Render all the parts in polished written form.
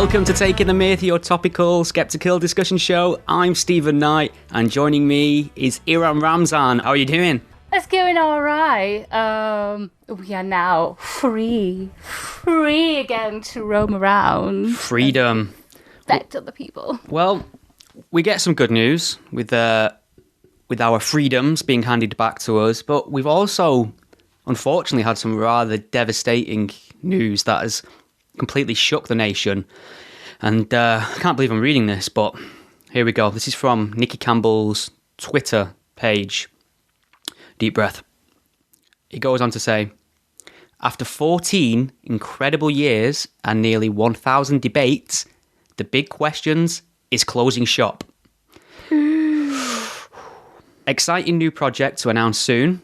Welcome to Taking the Myth, your topical, skeptical discussion show. I'm Stephen Knight, and joining me is Iram Ramzan. How are you doing? It's going all right. We are now free again to roam around. Freedom. Affect other people. Well, we get some good news with our freedoms being handed back to us, but we've also, unfortunately, had some rather devastating news that has completely shook the nation. And I can't believe I'm reading this, but here we go. This is from Nicky Campbell's Twitter page. Deep breath. He goes on to say, after 14 incredible years and nearly 1,000 debates, the big questions is closing shop. Exciting new project to announce soon.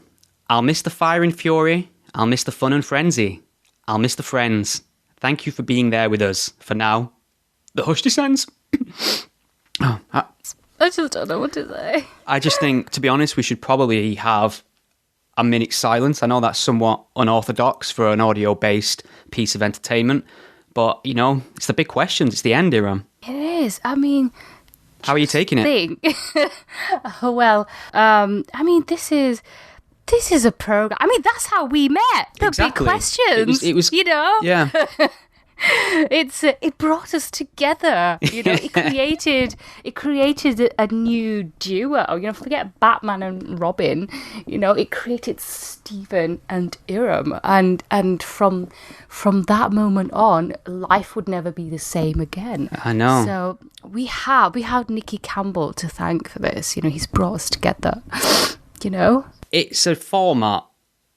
I'll miss the fire and fury. I'll miss the fun and frenzy. I'll miss the friends. Thank you for being there with us. For now, the hush descends. I just don't know what to say. I just think, to be honest, we should probably have a minute's silence. I know that's somewhat unorthodox for an audio-based piece of entertainment, but, you know, it's the big questions. It's the end, Iram. It is. I mean... How are you taking it? Well, I mean, this is a program. I mean, that's how we met. The exactly. Big questions. It was, you know? Yeah. It brought us together. You know, it created a new duo. You know, forget Batman and Robin. You know, it created Stephen and Iram, and from that moment on, life would never be the same again. I know. So we have Nicky Campbell to thank for this. You know, he's brought us together. You know, it's a format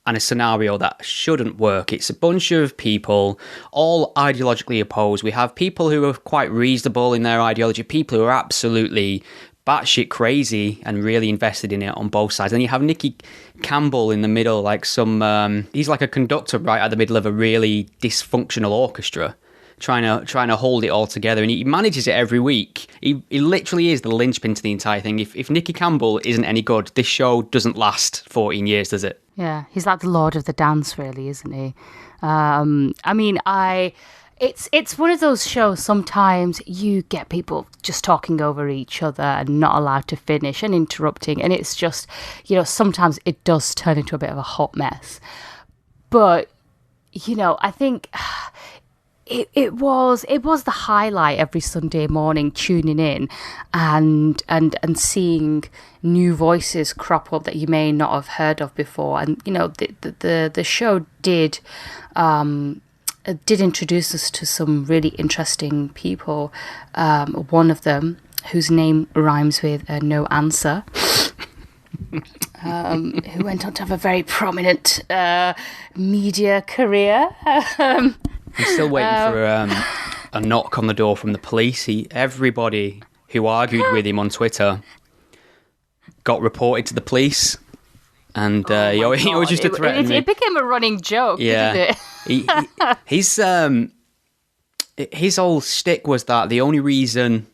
and a scenario that shouldn't work. It's a bunch of people, all ideologically opposed. We have people who are quite reasonable in their ideology, people who are absolutely batshit crazy and really invested in it on both sides. And you have Nicky Campbell in the middle, like he's like a conductor right at the middle of a really dysfunctional orchestra, trying to hold it all together, and he manages it every week. He literally is the linchpin to the entire thing. If Nicky Campbell isn't any good, this show doesn't last 14 years, does it? Yeah, he's like the Lord of the Dance, really, isn't he? I mean, it's one of those shows. Sometimes you get people just talking over each other and not allowed to finish and interrupting, and it's just, you know, sometimes it does turn into a bit of a hot mess. But you know, I think. It was the highlight every Sunday morning, tuning in and seeing new voices crop up that you may not have heard of before. And you know, the show did introduce us to some really interesting people. One of them, whose name rhymes with no answer. Who went on to have a very prominent media career. I'm still waiting for a knock on the door from the police. Everybody who argued with him on Twitter got reported to the police, and he always used to threaten me. It became a running joke, yeah. Didn't it? His whole shtick was that the only reason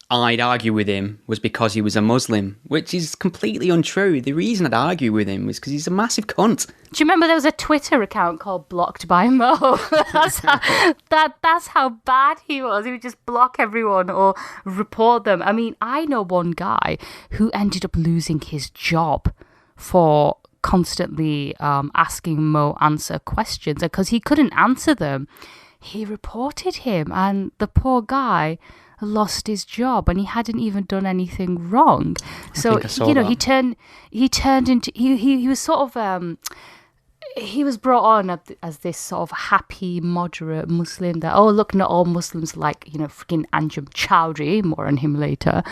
I'd argue with him was because he was a Muslim, which is completely untrue. The reason I'd argue with him was because he's a massive cunt. Do you remember there was a Twitter account called Blocked by Mo? That's how bad he was. He would just block everyone or report them. I mean, I know one guy who ended up losing his job for constantly asking Mo answer questions, because he couldn't answer them. He reported him, and the poor guy lost his job, and he hadn't even done anything wrong. So you know, that. he turned into he was sort of he was brought on as this sort of happy, moderate Muslim that, oh, look, not all Muslims like, you know, freaking Anjem Choudary, more on him later,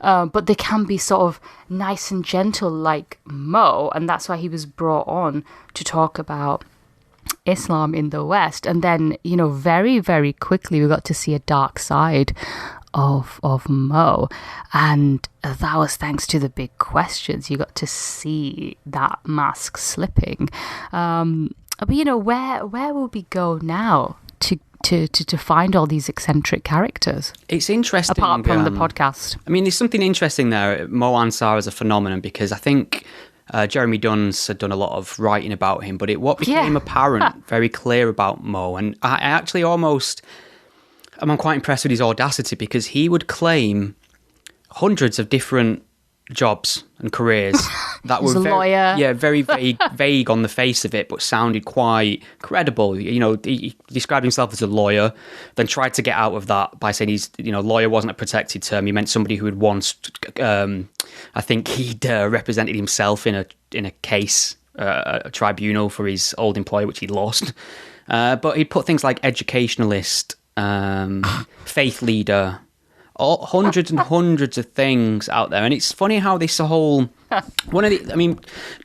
but they can be sort of nice and gentle like Mo, and that's why he was brought on to talk about Islam in the West. And then, you know, very, very quickly we got to see a dark side of Mo, and that was thanks to the big questions. You got to see that mask slipping. But you know, where will we go now to find all these eccentric characters? It's interesting. Apart from the podcast. I mean, there's something interesting there. Mo Ansar as a phenomenon, because I think Jeremy Dunn's had done a lot of writing about him, but what became apparent very clear about Mo, and I actually almost I'm quite impressed with his audacity, because he would claim hundreds of different jobs and careers that were very vague on the face of it, but sounded quite credible. You know, he described himself as a lawyer, then tried to get out of that by saying lawyer wasn't a protected term. He meant somebody who had once, I think he'd represented himself in a case, a tribunal for his old employer, which he lost. But he'd put things like educationalist, faith leader, hundreds and hundreds of things out there. And it's funny how this whole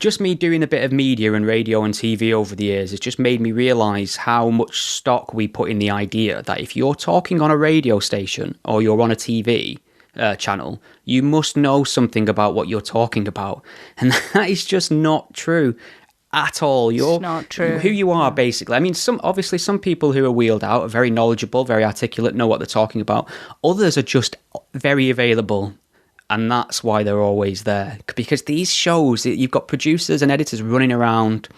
just me doing a bit of media and radio and TV over the years has just made me realise how much stock we put in the idea that if you're talking on a radio station or you're on a TV channel, you must know something about what you're talking about. And that is just not true at all. It's not true. Who you are, basically. I mean, some people who are wheeled out are very knowledgeable, very articulate, know what they're talking about. Others are just very available, and that's why they're always there. Because these shows, you've got producers and editors running around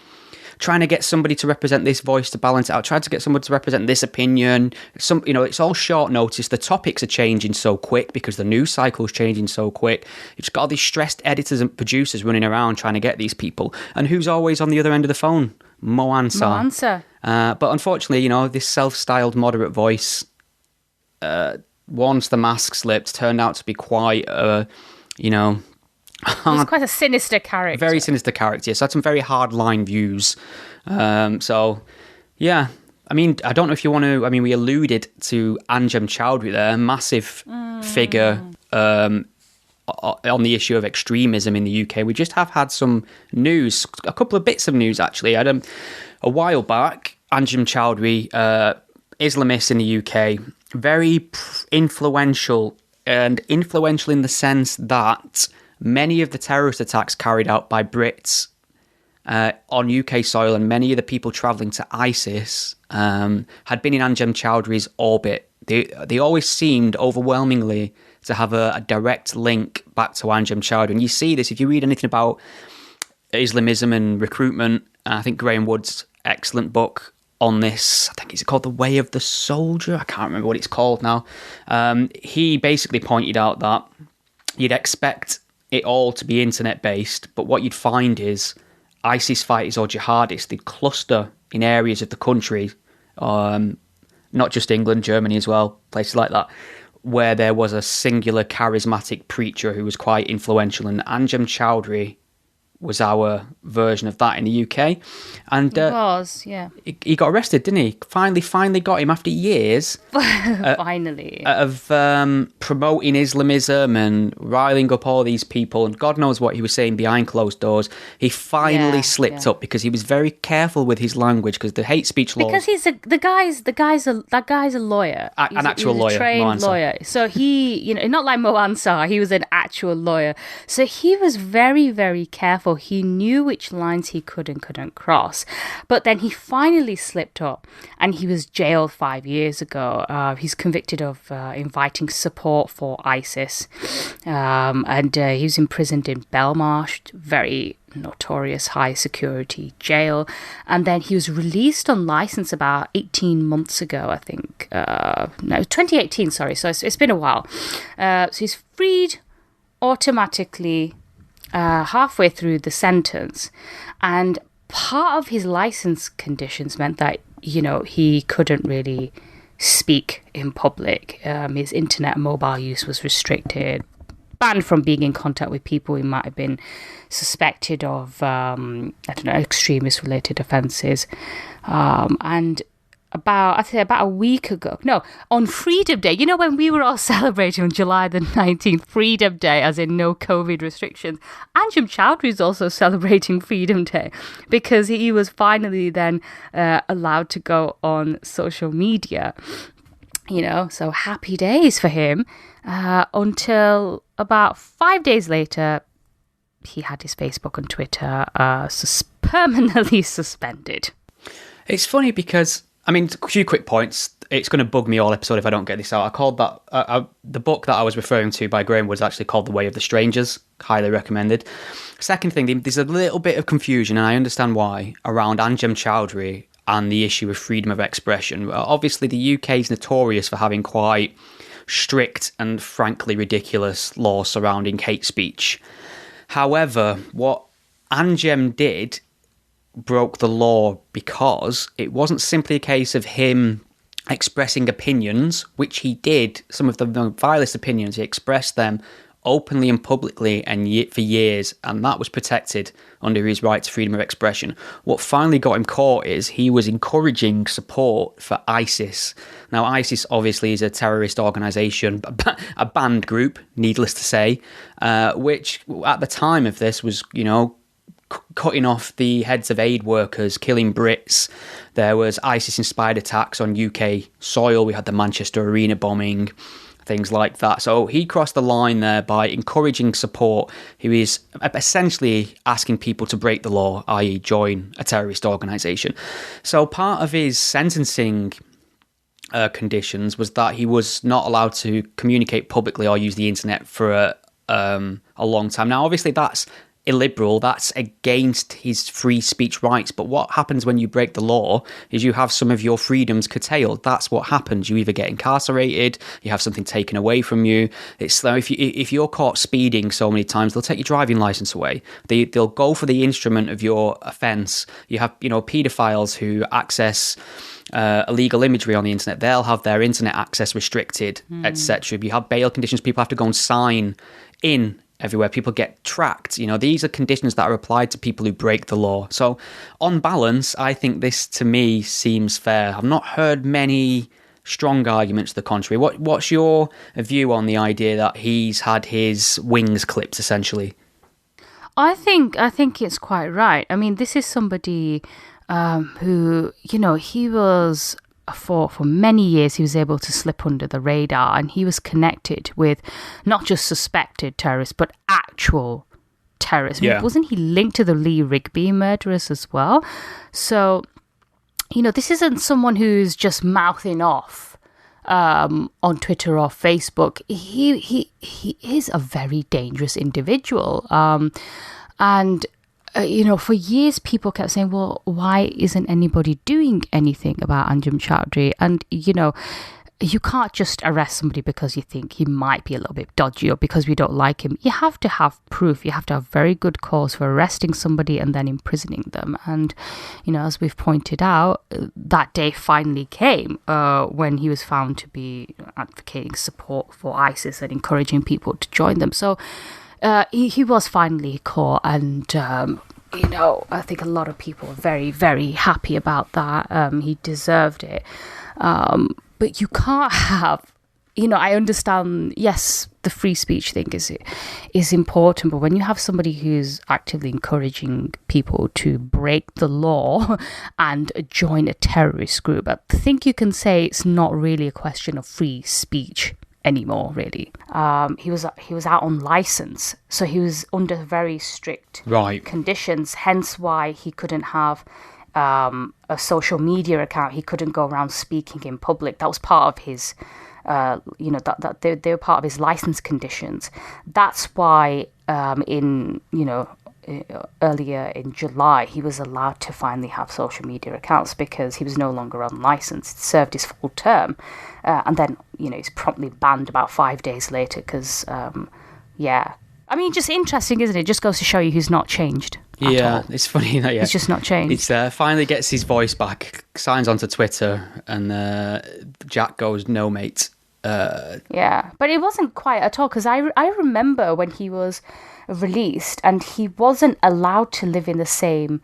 trying to get somebody to represent this voice to balance it out, trying to get somebody to represent this opinion. It's all short notice. The topics are changing so quick because the news cycle is changing so quick. You've just got all these stressed editors and producers running around trying to get these people. And who's always on the other end of the phone? Mo Ansar. But unfortunately, this self-styled moderate voice, once the mask slipped, turned out to be quite, he's quite a sinister character. Very sinister character. So had some very hard-line views. So, yeah. I mean, I don't know if you want to... I mean, we alluded to Anjem Choudary there, massive figure on the issue of extremism in the UK. We just have had some news, a couple of bits of news, actually. A while back, Anjem Choudary, Islamist in the UK, very influential, and influential in the sense that many of the terrorist attacks carried out by Brits on UK soil, and many of the people travelling to ISIS had been in Anjem Chowdary's orbit. They always seemed overwhelmingly to have a direct link back to Anjem Choudary. And you see this if you read anything about Islamism and recruitment. I think Graham Wood's excellent book on this, I think it's called The Way of the Soldier. I can't remember what it's called now. He basically pointed out that you'd expect it all to be internet-based, but what you'd find is ISIS fighters or jihadists, they'd cluster in areas of the country, not just England, Germany as well, places like that, where there was a singular charismatic preacher who was quite influential, and Anjem Choudary was our version of that in the UK. And he was, yeah. He got arrested, didn't he? Finally got him after years. Finally. Of promoting Islamism and riling up all these people, and God knows what he was saying behind closed doors. He finally slipped up because he was very careful with his language, because the hate speech law. Because that guy's a lawyer. An actual lawyer. A trained lawyer. So he, not like Mo Ansar, he was an actual lawyer. So he was very, very careful. He knew which lines he could and couldn't cross. But then he finally slipped up, and he was jailed 5 years ago. He's convicted of inviting support for ISIS. And he was imprisoned in Belmarsh, very notorious high security jail. And then he was released on license about 18 months ago, I think. No, 2018, sorry. So it's been a while. So he's freed automatically halfway through the sentence, and part of his license conditions meant that he couldn't really speak in public. His internet and mobile use was restricted, banned from being in contact with people who might have been suspected of extremist related offences. And about a week ago, on Freedom Day, when we were all celebrating on July the 19th, Freedom Day, as in no COVID restrictions, Anjem Choudary is also celebrating Freedom Day because he was finally then allowed to go on social media, so happy days for him, until about 5 days later, he had his Facebook and Twitter permanently suspended. It's funny because, a few quick points. It's going to bug me all episode if I don't get this out. I called that... the book that I was referring to by Graham was actually called The Way of the Strangers. Highly recommended. Second thing, there's a little bit of confusion, and I understand why, around Anjem Choudary and the issue of freedom of expression. Obviously, the UK is notorious for having quite strict and frankly ridiculous laws surrounding hate speech. However, what Anjem did broke the law because it wasn't simply a case of him expressing opinions, which he did, some of the vilest opinions. He expressed them openly and publicly and for years, and that was protected under his right to freedom of expression. What finally got him caught is he was encouraging support for ISIS. Now, ISIS obviously is a terrorist organisation, a banned group, needless to say, which at the time of this was, cutting off the heads of aid workers, killing Brits. There was ISIS-inspired attacks on UK soil. We had the Manchester Arena bombing, things like that. So he crossed the line there by encouraging support. He was essentially asking people to break the law, i.e. join a terrorist organisation. So part of his sentencing conditions was that he was not allowed to communicate publicly or use the internet for a long time. Now, obviously, that's illiberal, that's against his free speech rights. But what happens when you break the law is you have some of your freedoms curtailed. That's what happens. You either get incarcerated, you have something taken away from you. It's like if you're caught speeding so many times, they'll take your driving license away. They'll go for the instrument of your offence. You have paedophiles who access illegal imagery on the internet. They'll have their internet access restricted, etc. You have bail conditions. People have to go and sign in everywhere. People get tracked. These are conditions that are applied to people who break the law. So on balance, I think this to me seems fair. I've not heard many strong arguments to the contrary. What's your view on the idea that he's had his wings clipped, essentially? I think it's quite right. I mean, this is somebody who, he was, for many years, he was able to slip under the radar, and he was connected with not just suspected terrorists, but actual terrorists. Yeah. Wasn't he linked to the Lee Rigby murderers as well? So, this isn't someone who's just mouthing off on Twitter or Facebook. He is a very dangerous individual. For years, people kept saying, well, why isn't anybody doing anything about Anjem Choudary? And, you can't just arrest somebody because you think he might be a little bit dodgy or because we don't like him. You have to have proof. You have to have very good cause for arresting somebody and then imprisoning them. And, as we've pointed out, that day finally came when he was found to be advocating support for ISIS and encouraging people to join them. So, he was finally caught, and I think a lot of people are very, very happy about that. He deserved it, but you can't have. I understand. Yes, the free speech thing is important, but when you have somebody who's actively encouraging people to break the law and join a terrorist group, I think you can say it's not really a question of free speech anymore, really. He was out on license, so he was under very strict conditions, hence why he couldn't have a social media account. He couldn't go around speaking in public. That was part of his that they were part of his license conditions. That's why earlier in July, he was allowed to finally have social media accounts because he was no longer on license. He served his full term, and then he's promptly banned about 5 days later because, I mean, just interesting, isn't it? Just goes to show you who's not changed. Yeah, it's funny that he's just not changed. It's finally gets his voice back, signs onto Twitter, and Jack goes, "No, mate." Yeah, but it wasn't quite at all, because I remember when he was released and he wasn't allowed to live in the same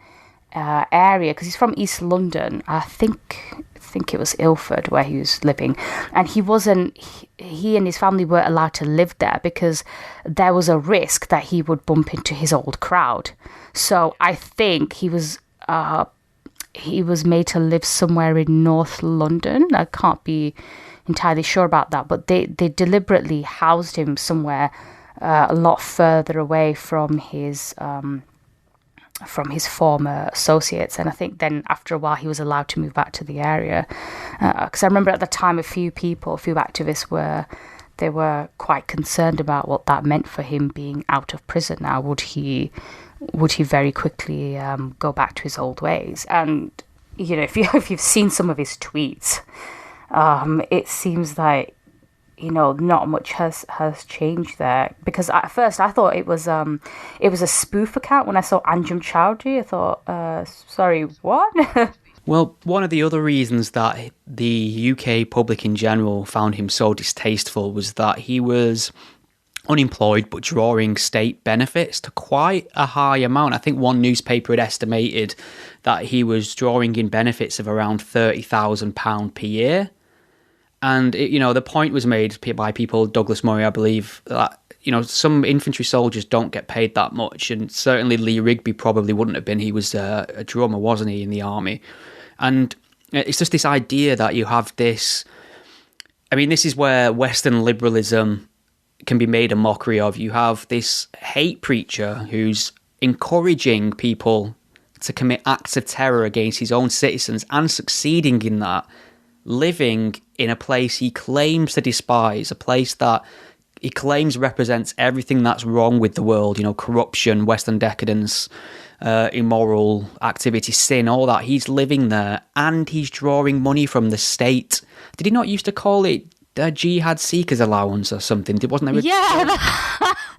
area because he's from East London. I think it was Ilford where he was living, and he and his family weren't allowed to live there because there was a risk that he would bump into his old crowd. So I think he was made to live somewhere in North London. I can't be entirely sure about that, but they deliberately housed him somewhere a lot further away from his former associates. And I think then after a while he was allowed to move back to the area, because I remember at the time a few activists were quite concerned about what that meant for him being out of prison now. Would he very quickly go back to his old ways? And if you've seen some of his tweets, it seems like, not much has changed there. Because at first I thought it was a spoof account. When I saw Anjem Choudary, I thought, sorry, what? Well, one of the other reasons that the UK public in general found him so distasteful was that he was unemployed but drawing state benefits to quite a high amount. I think one newspaper had estimated that he was drawing in benefits of around £30,000 per year. And, the point was made by people, Douglas Murray, I believe, that, some infantry soldiers don't get paid that much. And certainly Lee Rigby probably wouldn't have been. He was a drummer, wasn't he, in the army? And it's just this idea that you have this... I mean, this is where Western liberalism can be made a mockery of. You have this hate preacher who's encouraging people to commit acts of terror against his own citizens and succeeding in that, living in a place he claims to despise, a place that he claims represents everything that's wrong with the world, corruption, Western decadence, immoral activity, sin, all that. He's living there and he's drawing money from the state. Did he not used to call it jihad seekers allowance or something? Wasn't there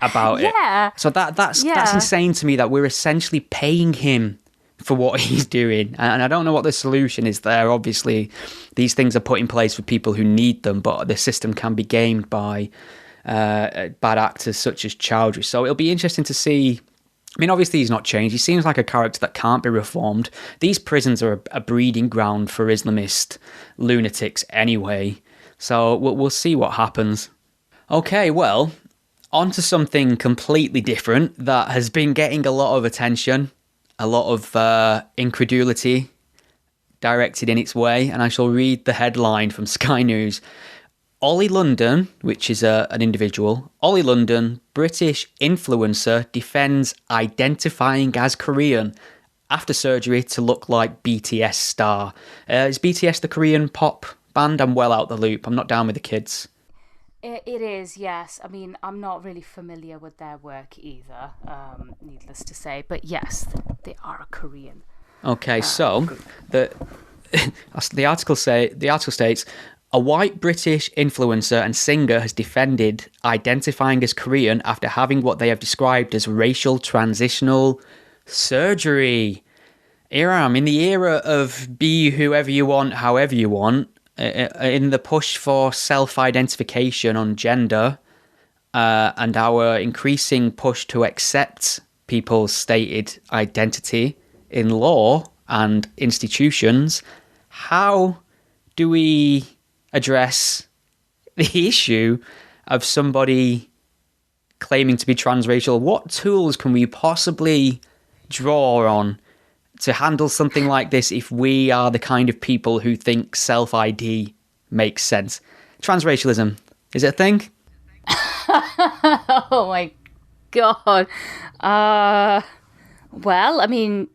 about it? Yeah. So that's insane to me, that we're essentially paying him for what he's doing. And I don't know what the solution is there. Obviously, these things are put in place for people who need them, but the system can be gamed by bad actors such as Choudary. So it'll be interesting to see. I mean, obviously he's not changed. He seems like a character that can't be reformed. These prisons are a breeding ground for Islamist lunatics anyway. So we'll see what happens. Okay, well, on to something completely different that has been getting a lot of attention, a lot of incredulity directed in its way, and I shall read the headline from Sky News. Oli London, which is an individual, Oli London, British influencer, defends identifying as Korean after surgery to look like BTS star. Is BTS the Korean pop band? I'm well out the loop. I'm not down with the kids. It is, yes. I mean, I'm not really familiar with their work either, needless to say. But yes, they are a Korean. Okay, so the article states, a white British influencer and singer has defended identifying as Korean after having what they have described as racial transitional surgery. Iram, in the era of be whoever you want, however you want, in the push for self-identification on gender and our increasing push to accept people's stated identity in law and institutions, how do we address the issue of somebody claiming to be transracial? What tools can we possibly draw on to handle something like this if we are the kind of people who think self-ID makes sense? Transracialism, is it a thing? Oh my God. Well, I mean,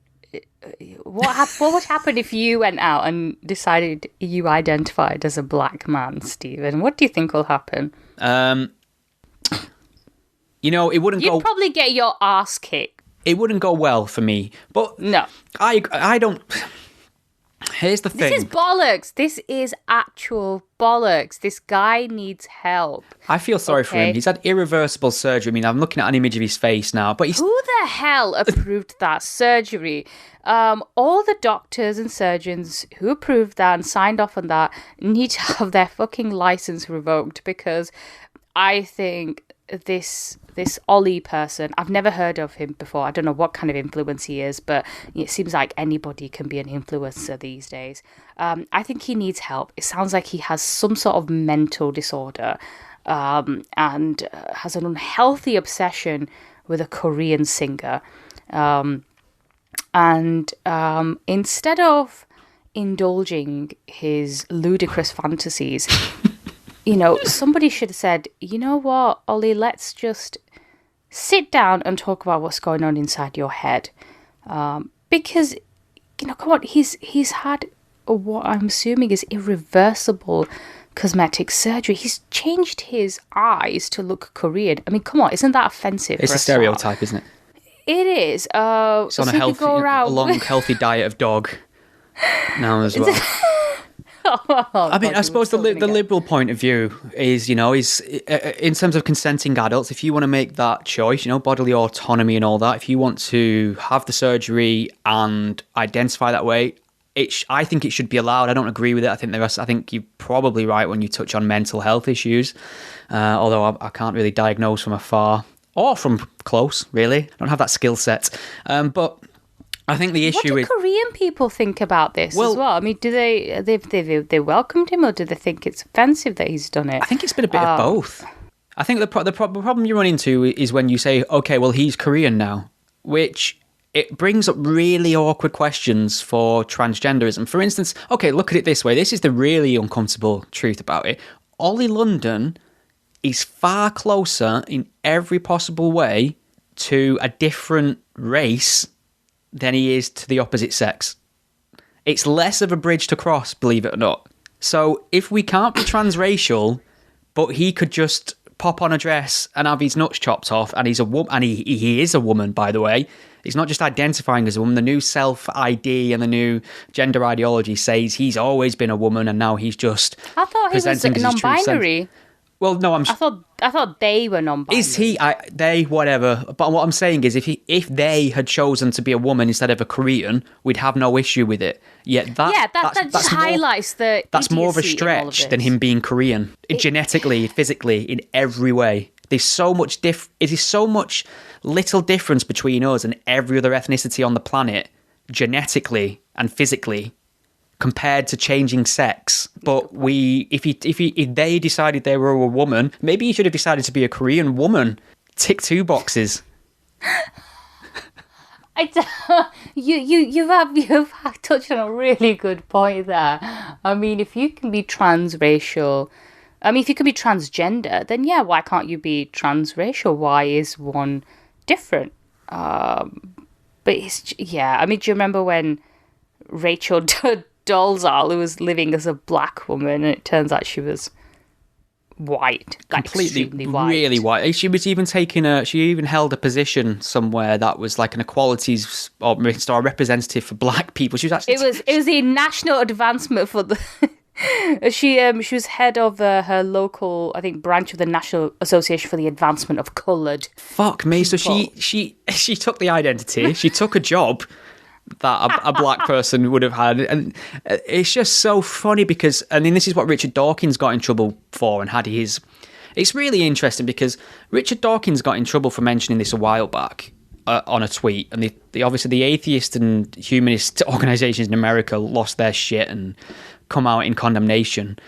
what would happen if you went out and decided you identified as a black man, Stephen? What do you think will happen? It wouldn't go... You'd probably get your ass kicked. It wouldn't go well for me. But no, I don't... Here's the thing. This is bollocks. This is actual bollocks. This guy needs help. I feel sorry for him. He's had irreversible surgery. I mean, I'm looking at an image of his face now, but he's... Who the hell approved that surgery? All the doctors and surgeons who approved that and signed off on that need to have their fucking license revoked, because I think this Oli person, I've never heard of him before. I don't know what kind of influence he is, but it seems like anybody can be an influencer these days. I think he needs help. It sounds like he has some sort of mental disorder and has an unhealthy obsession with a Korean singer. And instead of indulging his ludicrous fantasies, somebody should have said, you know what, Oli, let's just sit down and talk about what's going on inside your head. Because, come on, he's had what I'm assuming is irreversible cosmetic surgery. He's changed his eyes to look Korean. I mean, come on, isn't that offensive? It's a stereotype, isn't it? It is. It's on a long, healthy diet of dog. now as well. I mean, God, I suppose the liberal point of view is, is in terms of consenting adults, if you want to make that choice, bodily autonomy and all that, if you want to have the surgery and identify that way, I think it should be allowed. I don't agree with it. I think you're probably right when you touch on mental health issues, although I can't really diagnose from afar or from close, really. I don't have that skill set. But I think the issue is... What do Korean people think about this as well? I mean, do they welcomed him, or do they think it's offensive that he's done it? I think it's been a bit of both. I think the problem you run into is when you say, okay, well, he's Korean now, which it brings up really awkward questions for transgenderism. For instance, okay, look at it this way. This is the really uncomfortable truth about it. Oli London is far closer in every possible way to a different race than he is to the opposite sex. It's less of a bridge to cross, believe it or not. So if we can't be transracial, but he could just pop on a dress and have his nuts chopped off, and he's a woman, and he is a woman, by the way. He's not just identifying as a woman. The new self-ID and the new gender ideology says he's always been a woman, and now he's just I thought he was non-binary. Well, no, I thought they were non-binary. Is he? They, whatever. But what I'm saying is, if they had chosen to be a woman instead of a Korean, we'd have no issue with it. Yet that just highlights the. That's more of a stretch than him being Korean, genetically, physically, in every way. There's so much It is so much little difference between us and every other ethnicity on the planet, genetically and physically, compared to changing sex. But if they decided they were a woman, maybe he should have decided to be a Korean woman. Tick 2 boxes. You've touched on a really good point there. I mean, if you can be transracial, if you can be transgender, then yeah, why can't you be transracial? Why is one different? But do you remember when Rachel Dolezal, who was living as a black woman, and it turns out she was white, completely white, really white. She was even she even held a position somewhere that was like an equalities or representative for black people. She was actually it was the national advancement for the. She was head of her local, I think, branch of the National Association for the Advancement of Coloured. Fuck me! So she took the identity. She took a job that a black person would have had, and it's just so funny because this is what Richard Dawkins got in trouble for and had his. It's really interesting because Richard Dawkins got in trouble for mentioning this a while back on a tweet, and obviously the atheist and humanist organisations in America lost their shit and come out in condemnation,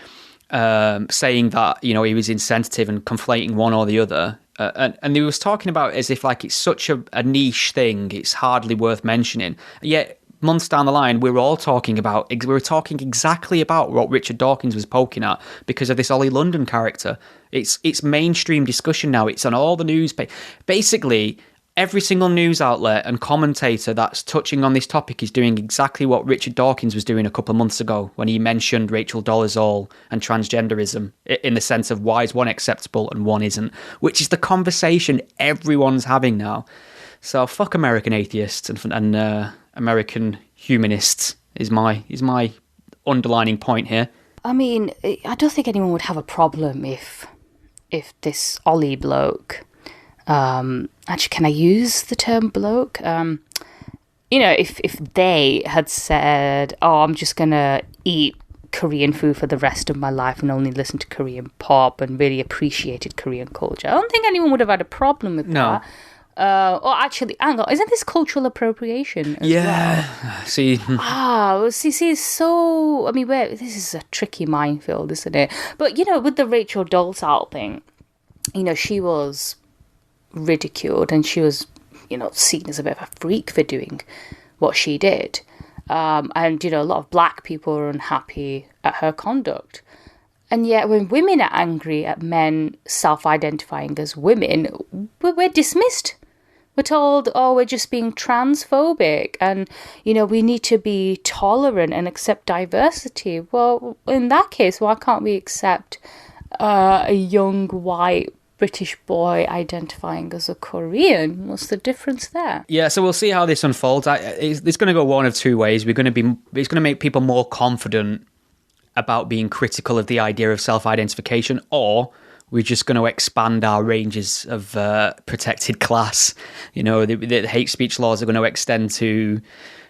saying that he was insensitive and conflating one or the other. And he was talking about it as if like it's such a niche thing, it's hardly worth mentioning. Yet months down the line, we were talking exactly about what Richard Dawkins was poking at because of this Oli London character. It's mainstream discussion now. It's on all the newspapers. Basically, every single news outlet and commentator that's touching on this topic is doing exactly what Richard Dawkins was doing a couple of months ago when he mentioned Rachel Dolezal and transgenderism in the sense of why is one acceptable and one isn't, which is the conversation everyone's having now. So fuck American atheists and American humanists is my underlining point here. I mean, I don't think anyone would have a problem if this Oli bloke. Actually, can I use the term bloke? If they had said, "Oh, I'm just gonna eat Korean food for the rest of my life and only listen to Korean pop and really appreciated Korean culture," I don't think anyone would have had a problem with that. Or actually, hang on, isn't this cultural appropriation as well? See. It's so. I mean, this is a tricky minefield, isn't it? But with the Rachel Dolezal thing, she was ridiculed and she was seen as a bit of a freak for doing what she did, and a lot of black people are unhappy at her conduct. And yet when women are angry at men self-identifying as women, we're dismissed. We're told, oh, we're just being transphobic and we need to be tolerant and accept diversity. Well, in that case, why can't we accept a young white British boy identifying as a Korean. What's the difference there? Yeah, so we'll see how this unfolds. It's going to go one of two ways. It's going to make people more confident about being critical of the idea of self-identification, or we're just going to expand our ranges of protected class. You know, the hate speech laws are going to extend to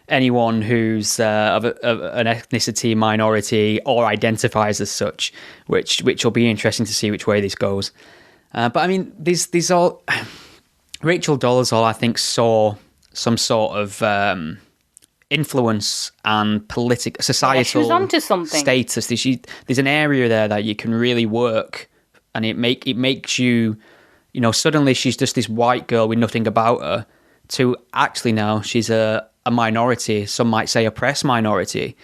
anyone who's of an ethnicity minority or identifies as such, which will be interesting to see which way this goes. But I mean, these all Rachel Dolezal, I think, saw some sort of influence and societal she was onto something. Status. There's an area there that you can really work, and it makes you, you know, suddenly she's just this white girl with nothing about her, to actually now she's a minority, some might say oppressed minority.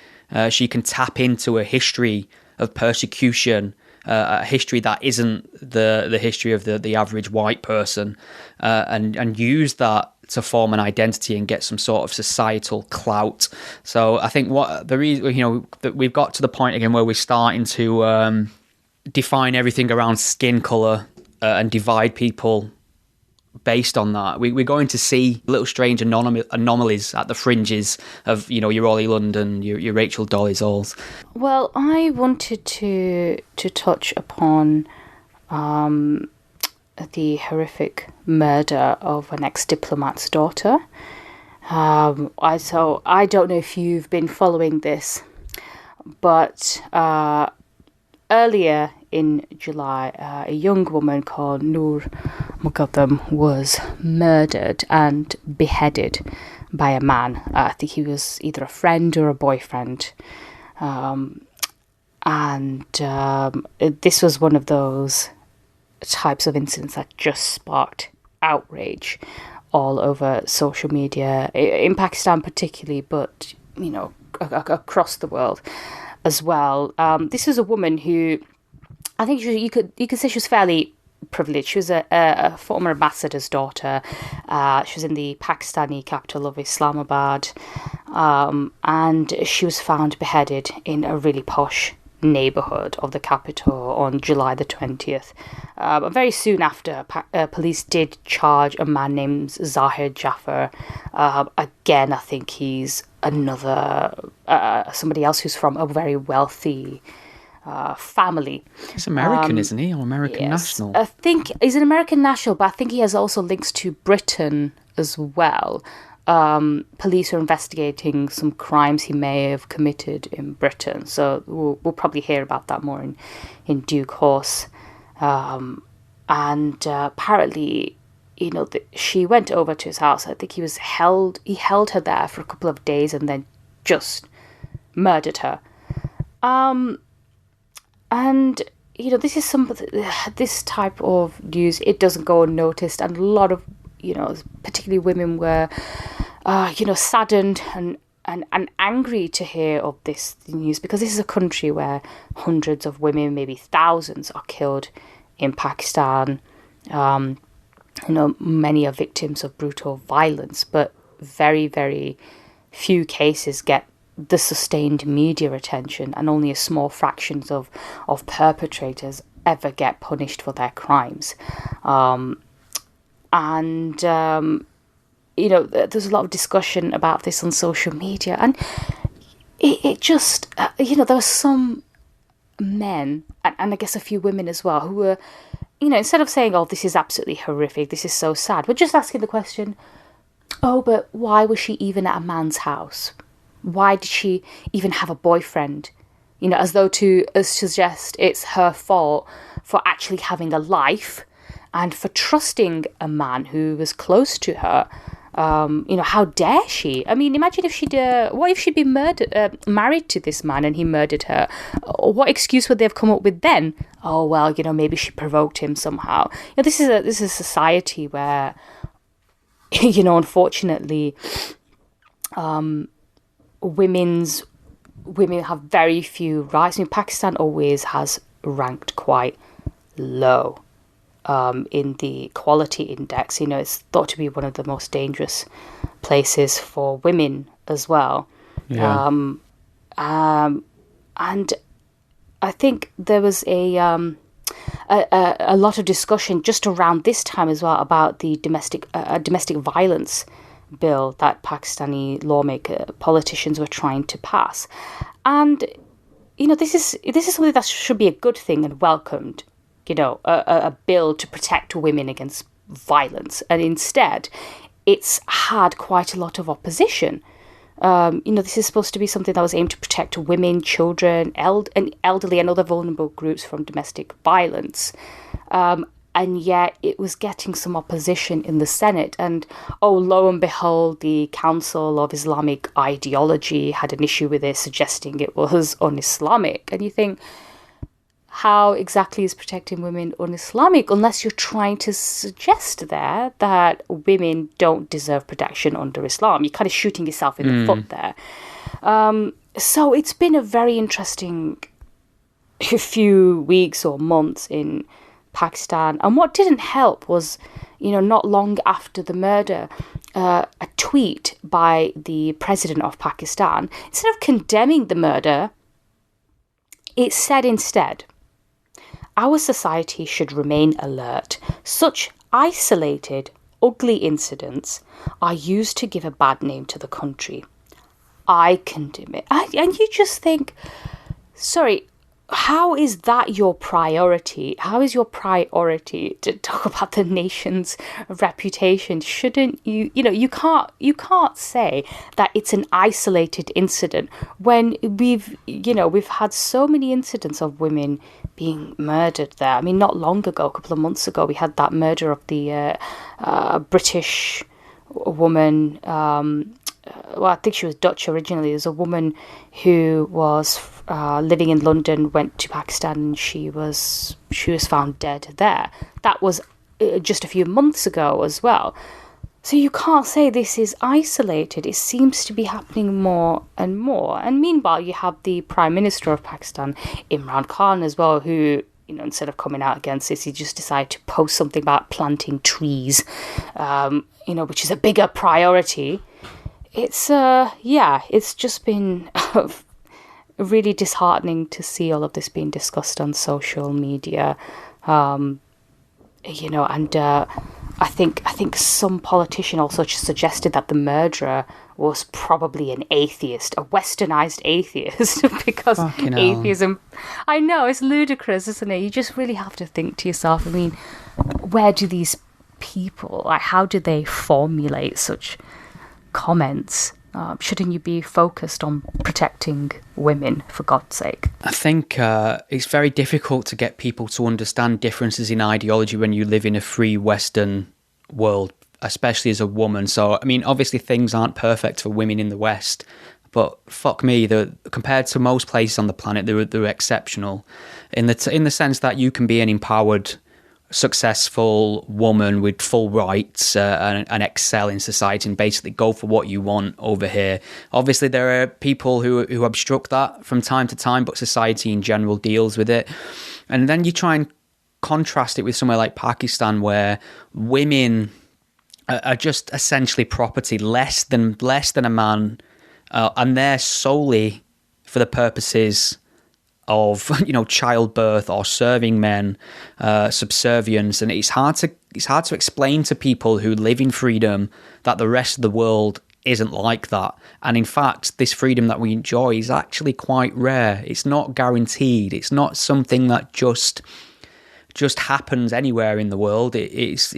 She can tap into a history of persecution, a history that isn't the history of the average white person, and use that to form an identity and get some sort of societal clout. So I think what the reason, you know, that we've got to the point again where we're starting to define everything around skin color and divide people based on that. We're going to see little strange anomalies at the fringes of, you know, your Oli London, your Rachel Dolezals. Well, I wanted to touch upon the horrific murder of an ex-diplomat's daughter. I don't know if you've been following this, but earlier in July, a young woman called Noor Mukadam was murdered and beheaded by a man. I think he was either a friend or a boyfriend. This was one of those types of incidents that just sparked outrage all over social media, in Pakistan particularly, but, you know, across the world as well. This is a woman who, I think you could say she was fairly privileged. She was a former ambassador's daughter. She was in the Pakistani capital of Islamabad, and she was found beheaded in a really posh neighbourhood of the capital on July the 20th. Very soon after, police did charge a man named Zahir Jaffer. Again, I think he's another somebody else who's from a very wealthy family. He's American, isn't he? Or American national? I think he's an American national, but I think he has also links to Britain as well. Police are investigating some crimes he may have committed in Britain, so we'll probably hear about that more in due course. Apparently, you know, she went over to his house. I think he held her there for a couple of days and then just murdered her. And you know, this type of news, it doesn't go unnoticed, and a lot of, you know, particularly women were, you know, saddened and angry to hear of this news, because this is a country where hundreds of women, maybe thousands, are killed in Pakistan. You know, many are victims of brutal violence, but very, very few cases get the sustained media attention, and only a small fractions of perpetrators ever get punished for their crimes. You know, there's a lot of discussion about this on social media, and it just, you know, there were some men, and I guess a few women as well, who were, you know, instead of saying, oh, this is absolutely horrific, this is so sad, we're just asking the question, oh, but why was she even at a man's house? Why did she even have a boyfriend? You know, as though to suggest it's her fault for actually having a life and for trusting a man who was close to her. You know, how dare she? I mean, imagine if what if she'd been married to this man and he murdered her? What excuse would they have come up with then? Oh, well, you know, maybe she provoked him somehow. You know, this is a society where, you know, unfortunately, women have very few rights. I mean, Pakistan always has ranked quite low in the Equality Index. You know, it's thought to be one of the most dangerous places for women as well. Yeah. And I think there was a a lot of discussion just around this time as well about the domestic violence bill that Pakistani politicians were trying to pass. And, this is something that should be a good thing and welcomed, a bill to protect women against violence. And instead, it's had quite a lot of opposition. This is supposed to be something that was aimed to protect women, children, elderly and other vulnerable groups from domestic violence. And yet it was getting some opposition in the Senate. And, lo and behold, the Council of Islamic Ideology had an issue with it, suggesting it was un-Islamic. And you think, how exactly is protecting women un-Islamic, unless you're trying to suggest there that women don't deserve protection under Islam? You're kind of shooting yourself in the foot there. So it's been a very interesting few weeks or months in Pakistan. And what didn't help was, not long after the murder, a tweet by the president of Pakistan, instead of condemning the murder, it said instead, "Our society should remain alert. Such isolated, ugly incidents are used to give a bad name to the country. I condemn it." And you just think, sorry, how is that your priority? How is your priority to talk about the nation's reputation? Shouldn't you, you can't say that it's an isolated incident when we've had so many incidents of women being murdered there. I mean, not long ago, a couple of months ago, we had that murder of the British woman. I think she was Dutch originally. There's a woman who was living in London, went to Pakistan, and she was found dead there. That was just a few months ago as well. So you can't say this is isolated. It seems to be happening more and more. And meanwhile, you have the Prime Minister of Pakistan, Imran Khan, as well, who, instead of coming out against this, he just decided to post something about planting trees, which is a bigger priority. It's just been really disheartening to see all of this being discussed on social media, and I think some politician also suggested that the murderer was probably an atheist, a westernized atheist, because atheism. I know, it's ludicrous, isn't it? You just really have to think to yourself, I mean, where do these people, how do they formulate such comments? Shouldn't you be focused on protecting women, for God's sake? I think it's very difficult to get people to understand differences in ideology when you live in a free Western world, especially as a woman. So, I mean, obviously things aren't perfect for women in the West, but fuck me, compared to most places on the planet, they're exceptional in the sense that you can be an empowered, successful woman with full rights and excel in society and basically go for what you want over here. Obviously, there are people who obstruct that from time to time, but society in general deals with it. And then you try and contrast it with somewhere like Pakistan, where women are just essentially property, less than a man, and they're solely for the purposes of childbirth or serving men, subservience. And it's hard to explain to people who live in freedom that the rest of the world isn't like that. And in fact, this freedom that we enjoy is actually quite rare. It's not guaranteed. It's not something that just happens anywhere in the world. There's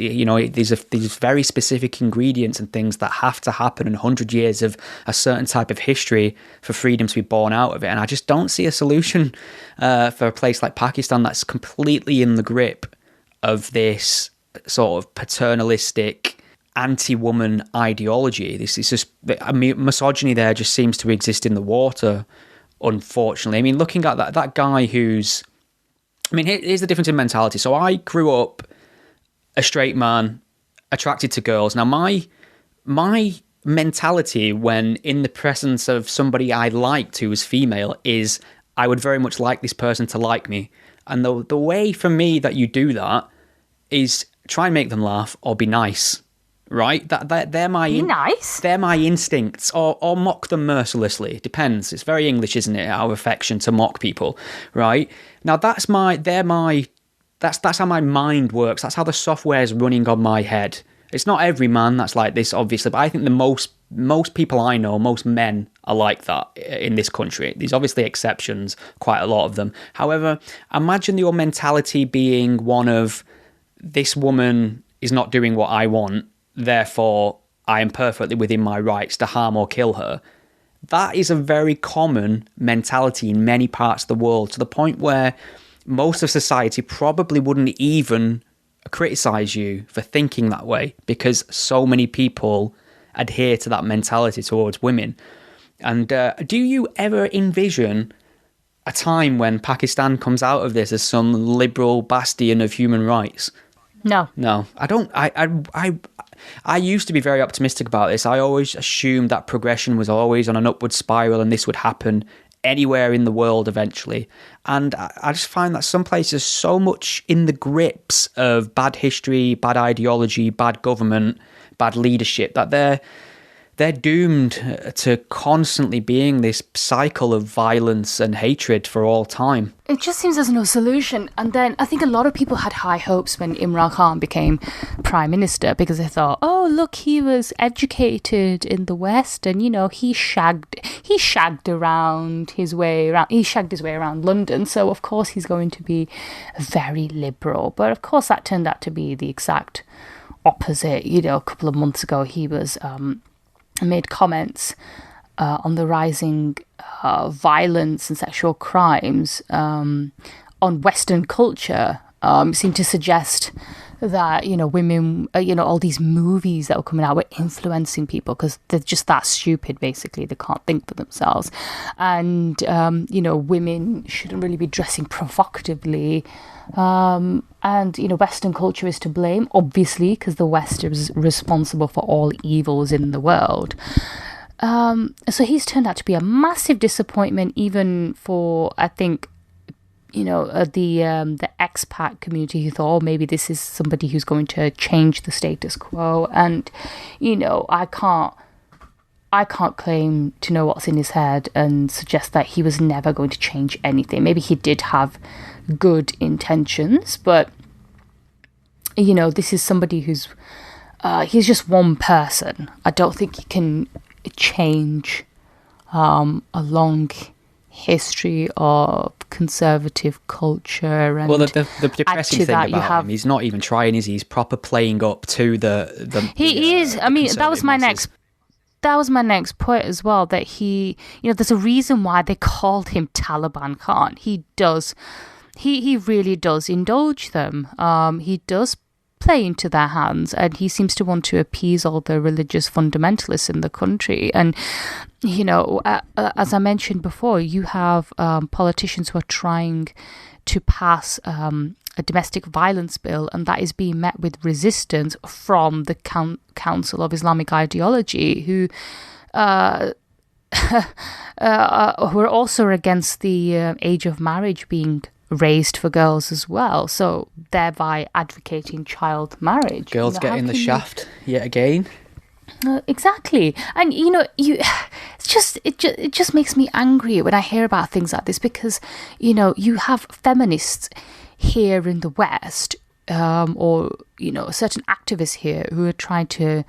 very specific ingredients and things that have to happen in 100 years of a certain type of history for freedom to be born out of it. And I just don't see a solution for a place like Pakistan that's completely in the grip of this sort of paternalistic anti-woman ideology. This is just, misogyny there just seems to exist in the water, unfortunately. I mean, looking at that guy who's, here's the difference in mentality. So I grew up a straight man, attracted to girls. Now, my mentality when in the presence of somebody I liked who was female is I would very much like this person to like me. And the way for me that you do that is try and make them laugh or be nice, right? They're my nice. They're my instincts, or mock them mercilessly. It depends. It's very English, isn't it? Our affection to mock people, right? Now they're my That's how my mind works. That's how the software is running on my head. It's not every man that's like this, obviously, but I think the most people I know, most men are like that in this country. There's obviously exceptions, quite a lot of them. However, imagine your mentality being one of, this woman is not doing what I want, therefore I am perfectly within my rights to harm or kill her. That is a very common mentality in many parts of the world, to the point where most of society probably wouldn't even criticize you for thinking that way, because so many people adhere to that mentality towards women. And do you ever envision a time when Pakistan comes out of this as some liberal bastion of human rights? No. I don't. I used to be very optimistic about this. I always assumed that progression was always on an upward spiral, and this would happen anywhere in the world eventually. And I just find that some places are so much in the grips of bad history, bad ideology, bad government, bad leadership, that they're doomed to constantly being this cycle of violence and hatred for all time. It just seems there's no solution. And then I think a lot of people had high hopes when Imran Khan became prime minister, because they thought, oh, look, he was educated in the West, and, you know, he shagged around his way around. He shagged his way around London, so of course he's going to be very liberal. But of course that turned out to be the exact opposite. You know, a couple of months ago he was made comments on the rising violence and sexual crimes on Western culture. Seemed to suggest that, you know, women, all these movies that were coming out were influencing people because they're just that stupid, basically. They can't think for themselves. And, women shouldn't really be dressing provocatively. And, Western culture is to blame, obviously, because the West is responsible for all evils in the world. So he's turned out to be a massive disappointment, even for, I think, the expat community who thought, oh, maybe this is somebody who's going to change the status quo. And, I can't claim to know what's in his head and suggest that he was never going to change anything. Maybe he did have good intentions, but, this is somebody who's, he's just one person. I don't think he can change a long history of conservative culture. And well, the depressing thing about him, he's not even trying, is he? He's proper playing up to the he is. I mean, that was my next point as well, that he, there's a reason why they called him Taliban Khan. He really does indulge them. He does play into their hands, and he seems to want to appease all the religious fundamentalists in the country. And, as I mentioned before, you have politicians who are trying to pass a domestic violence bill, and that is being met with resistance from the Council of Islamic Ideology, who are also against the age of marriage being raised for girls as well, so thereby advocating child marriage. Girls getting the shaft yet again. Exactly. And it just makes me angry when I hear about things like this, because you have feminists here in the West, or certain activists here who are trying to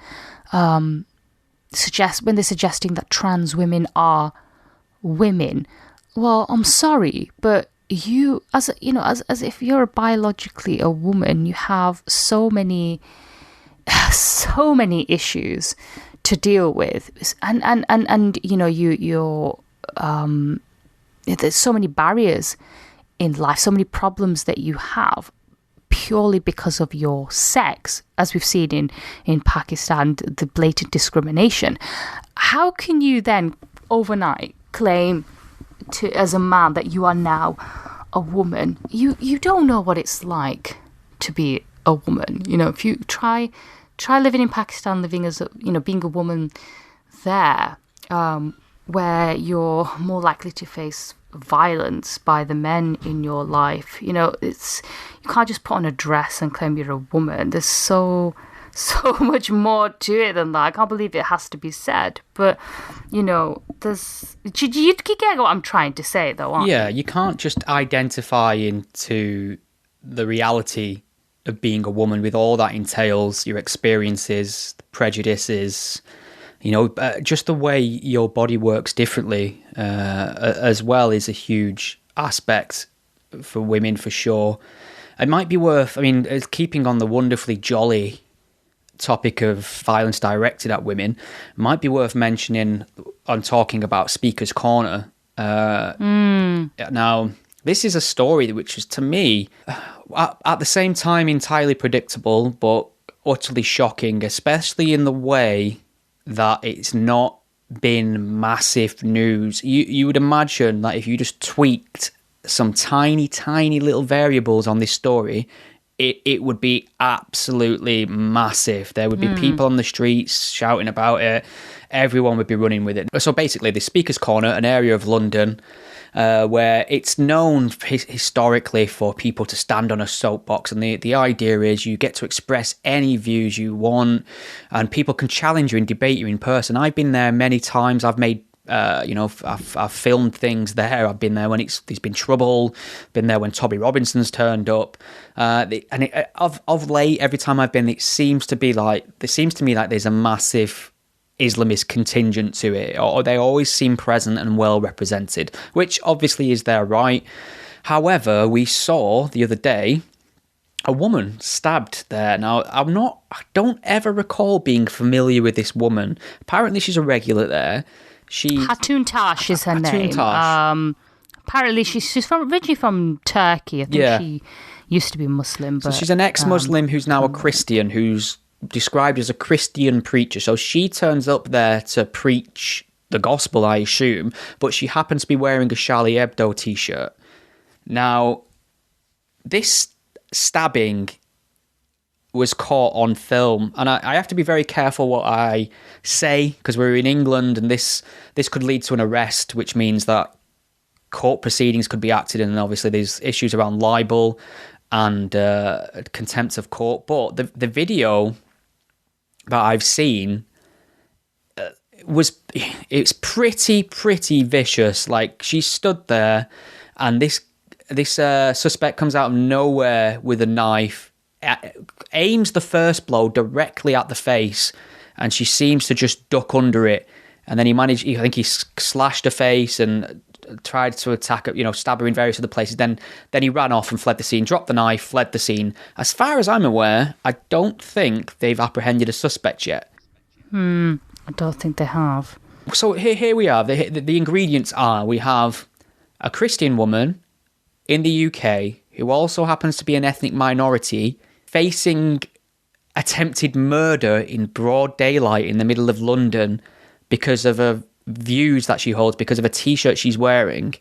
suggest, when they're suggesting that trans women are women. Well, I'm sorry, but you, as if you're biologically a woman, you have so many issues to deal with, and you're there's so many barriers in life, so many problems that you have purely because of your sex, as we've seen in Pakistan, the blatant discrimination. How can you then overnight claim as a man that you are now a woman? You don't know what it's like to be a woman. If you try living in Pakistan, living as being a woman there, where you're more likely to face violence by the men in your life. You can't just put on a dress and claim you're a woman. There's so much more to it than that. I can't believe it has to be said. But, there's... You get what I'm trying to say, though, aren't you? Yeah, you can't just identify into the reality of being a woman with all that entails, your experiences, prejudices, just the way your body works differently as well is a huge aspect for women for sure. It might be worth, keeping on the wonderfully jolly topic of violence directed at women, might be worth mentioning on talking about Speaker's Corner. Now, this is a story which was, to me, at the same time entirely predictable, but utterly shocking, especially in the way that it's not been massive news. You would imagine that if you just tweaked some tiny little variables on this story, it would be absolutely massive. There would be people on the streets shouting about it. Everyone would be running with it. So basically, the Speaker's Corner, an area of London where it's known historically for people to stand on a soapbox, and the idea is you get to express any views you want, and people can challenge you and debate you in person. I've been there many times. I've made I've filmed things there. I've been there when there's been trouble. Been there when Toby Robinson's turned up. Of late, every time I've been, it seems to me like there's a massive Islamist contingent to it, or they always seem present and well represented, which obviously is their right. However, we saw the other day a woman stabbed there. Now, I don't ever recall being familiar with this woman. Apparently, she's a regular there. Hatun Tash is her name. Tash. Apparently, she's originally from Turkey. I think she used to be Muslim. But, so she's an ex-Muslim who's now a Christian, who's described as a Christian preacher. So she turns up there to preach the gospel, I assume, but she happens to be wearing a Charlie Hebdo t-shirt. Now, this stabbing was caught on film, and I have to be very careful what I say, because we're in England, and this could lead to an arrest, which means that court proceedings could be acted in, and obviously there's issues around libel and contempt of court. But the video that I've seen it's pretty vicious. Like, she stood there, and this suspect comes out of nowhere with a knife, aims the first blow directly at the face, and she seems to just duck under it. And then he slashed her face and tried to attack her, stab her in various other places. Then he ran off and fled the scene, dropped the knife, fled the scene. As far as I'm aware, I don't think they've apprehended a suspect yet. I don't think they have. So here we are. The ingredients are, we have a Christian woman in the UK who also happens to be an ethnic minority facing attempted murder in broad daylight in the middle of London because of her views that she holds, because of a t-shirt she's wearing.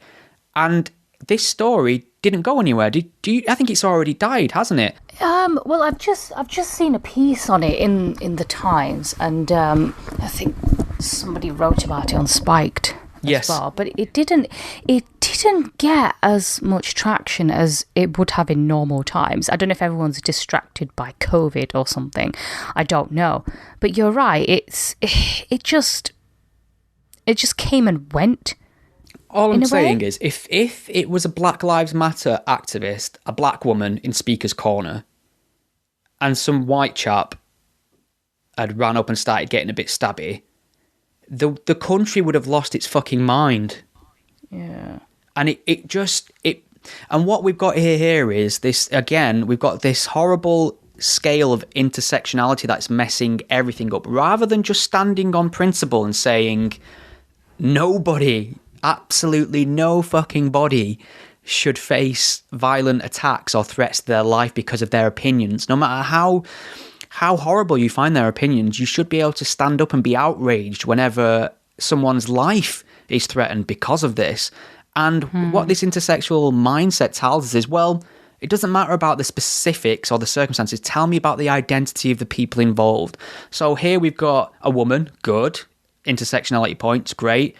And this story didn't go anywhere. I think it's already died, hasn't it? Well, I've just seen a piece on it in the Times, and I think somebody wrote about it on Spiked. Yes. Well, but it didn't get as much traction as it would have in normal times. I don't know if everyone's distracted by COVID or something. I don't know. But you're right. It just came and went. All I'm saying is, if it was a Black Lives Matter activist, a black woman in Speaker's Corner, and some white chap had ran up and started getting a bit stabby, the country would have lost its fucking mind. Yeah. And and what we've got here is this, again, we've got this horrible scale of intersectionality that's messing everything up, rather than just standing on principle and saying nobody, absolutely no fucking body, should face violent attacks or threats to their life because of their opinions. No matter how horrible you find their opinions, you should be able to stand up and be outraged whenever someone's life is threatened because of this. And what this intersexual mindset tells us is, well, it doesn't matter about the specifics or the circumstances. Tell me about the identity of the people involved. So here we've got a woman, good, intersectionality points, great.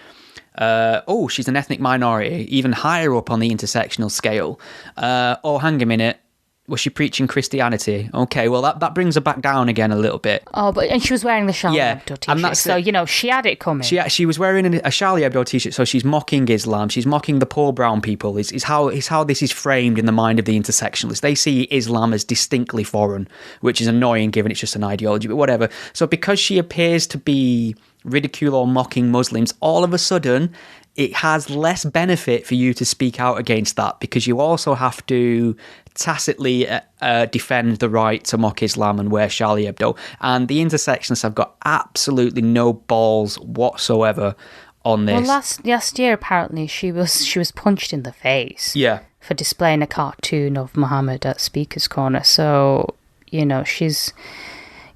She's an ethnic minority, even higher up on the intersectional scale. Hang a minute. Was she preaching Christianity? Okay, well, that brings her back down again a little bit. Oh, and she was wearing the Charlie Hebdo and t-shirt, that's so, she had it coming. She was wearing a Charlie Hebdo t-shirt, so she's mocking Islam. She's mocking the poor brown people. Is how this is framed in the mind of the intersectionalists. They see Islam as distinctly foreign, which is annoying given it's just an ideology, but whatever. So because she appears to be ridicule or mocking Muslims, all of a sudden it has less benefit for you to speak out against that, because you also have to tacitly defend the right to mock Islam and wear Charlie Hebdo. And the intersectionists have got absolutely no balls whatsoever on this. Well, last year apparently she was punched in the face. Yeah. For displaying a cartoon of Muhammad at Speaker's Corner. So, she's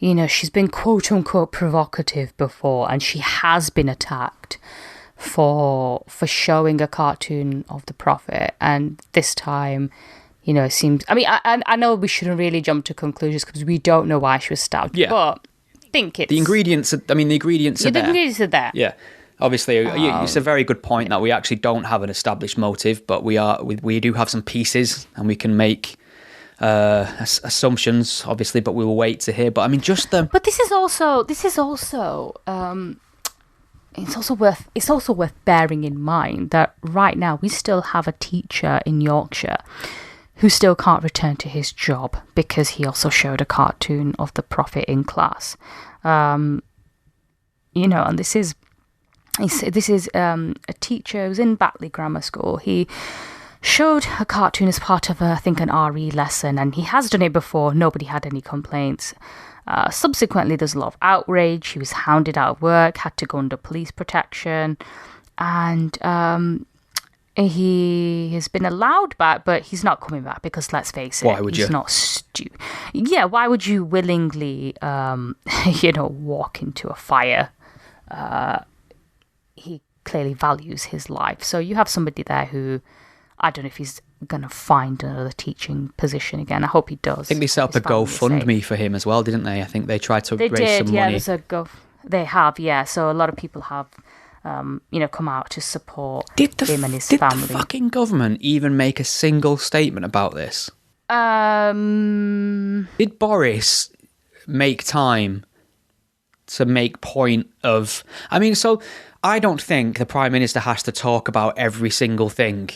been quote unquote provocative before, and she has been attacked for showing a cartoon of the Prophet. And this time, it seems, I know we shouldn't really jump to conclusions because we don't know why she was stabbed. Yeah. But I think it's... The ingredients are there. The ingredients are there. Yeah. Obviously, it's a very good point that we actually don't have an established motive, but we do have some pieces, and we can make assumptions, obviously, but we will wait to hear. But But this is also it's also worth bearing in mind that right now we still have a teacher in Yorkshire who still can't return to his job because he also showed a cartoon of the Prophet in class. And this is a teacher who's in Batley Grammar School. He showed a cartoon as part of, I think, an RE lesson, and he has done it before. Nobody had any complaints. Subsequently, there's a lot of outrage. He was hounded out of work, had to go under police protection, and he has been allowed back, but he's not coming back because, let's face it, why would he's you? Not yeah, why would you willingly, walk into a fire? He clearly values his life. So you have somebody there who, I don't know if he's going to find another teaching position again. I hope he does. I think they set up a GoFundMe for him as well, didn't they? I think they tried to raise some money. They have, yeah. So a lot of people have, come out to support him and his family. Did the fucking government even make a single statement about this? Did Boris make time to make point of... so I don't think the Prime Minister has to talk about every single thing,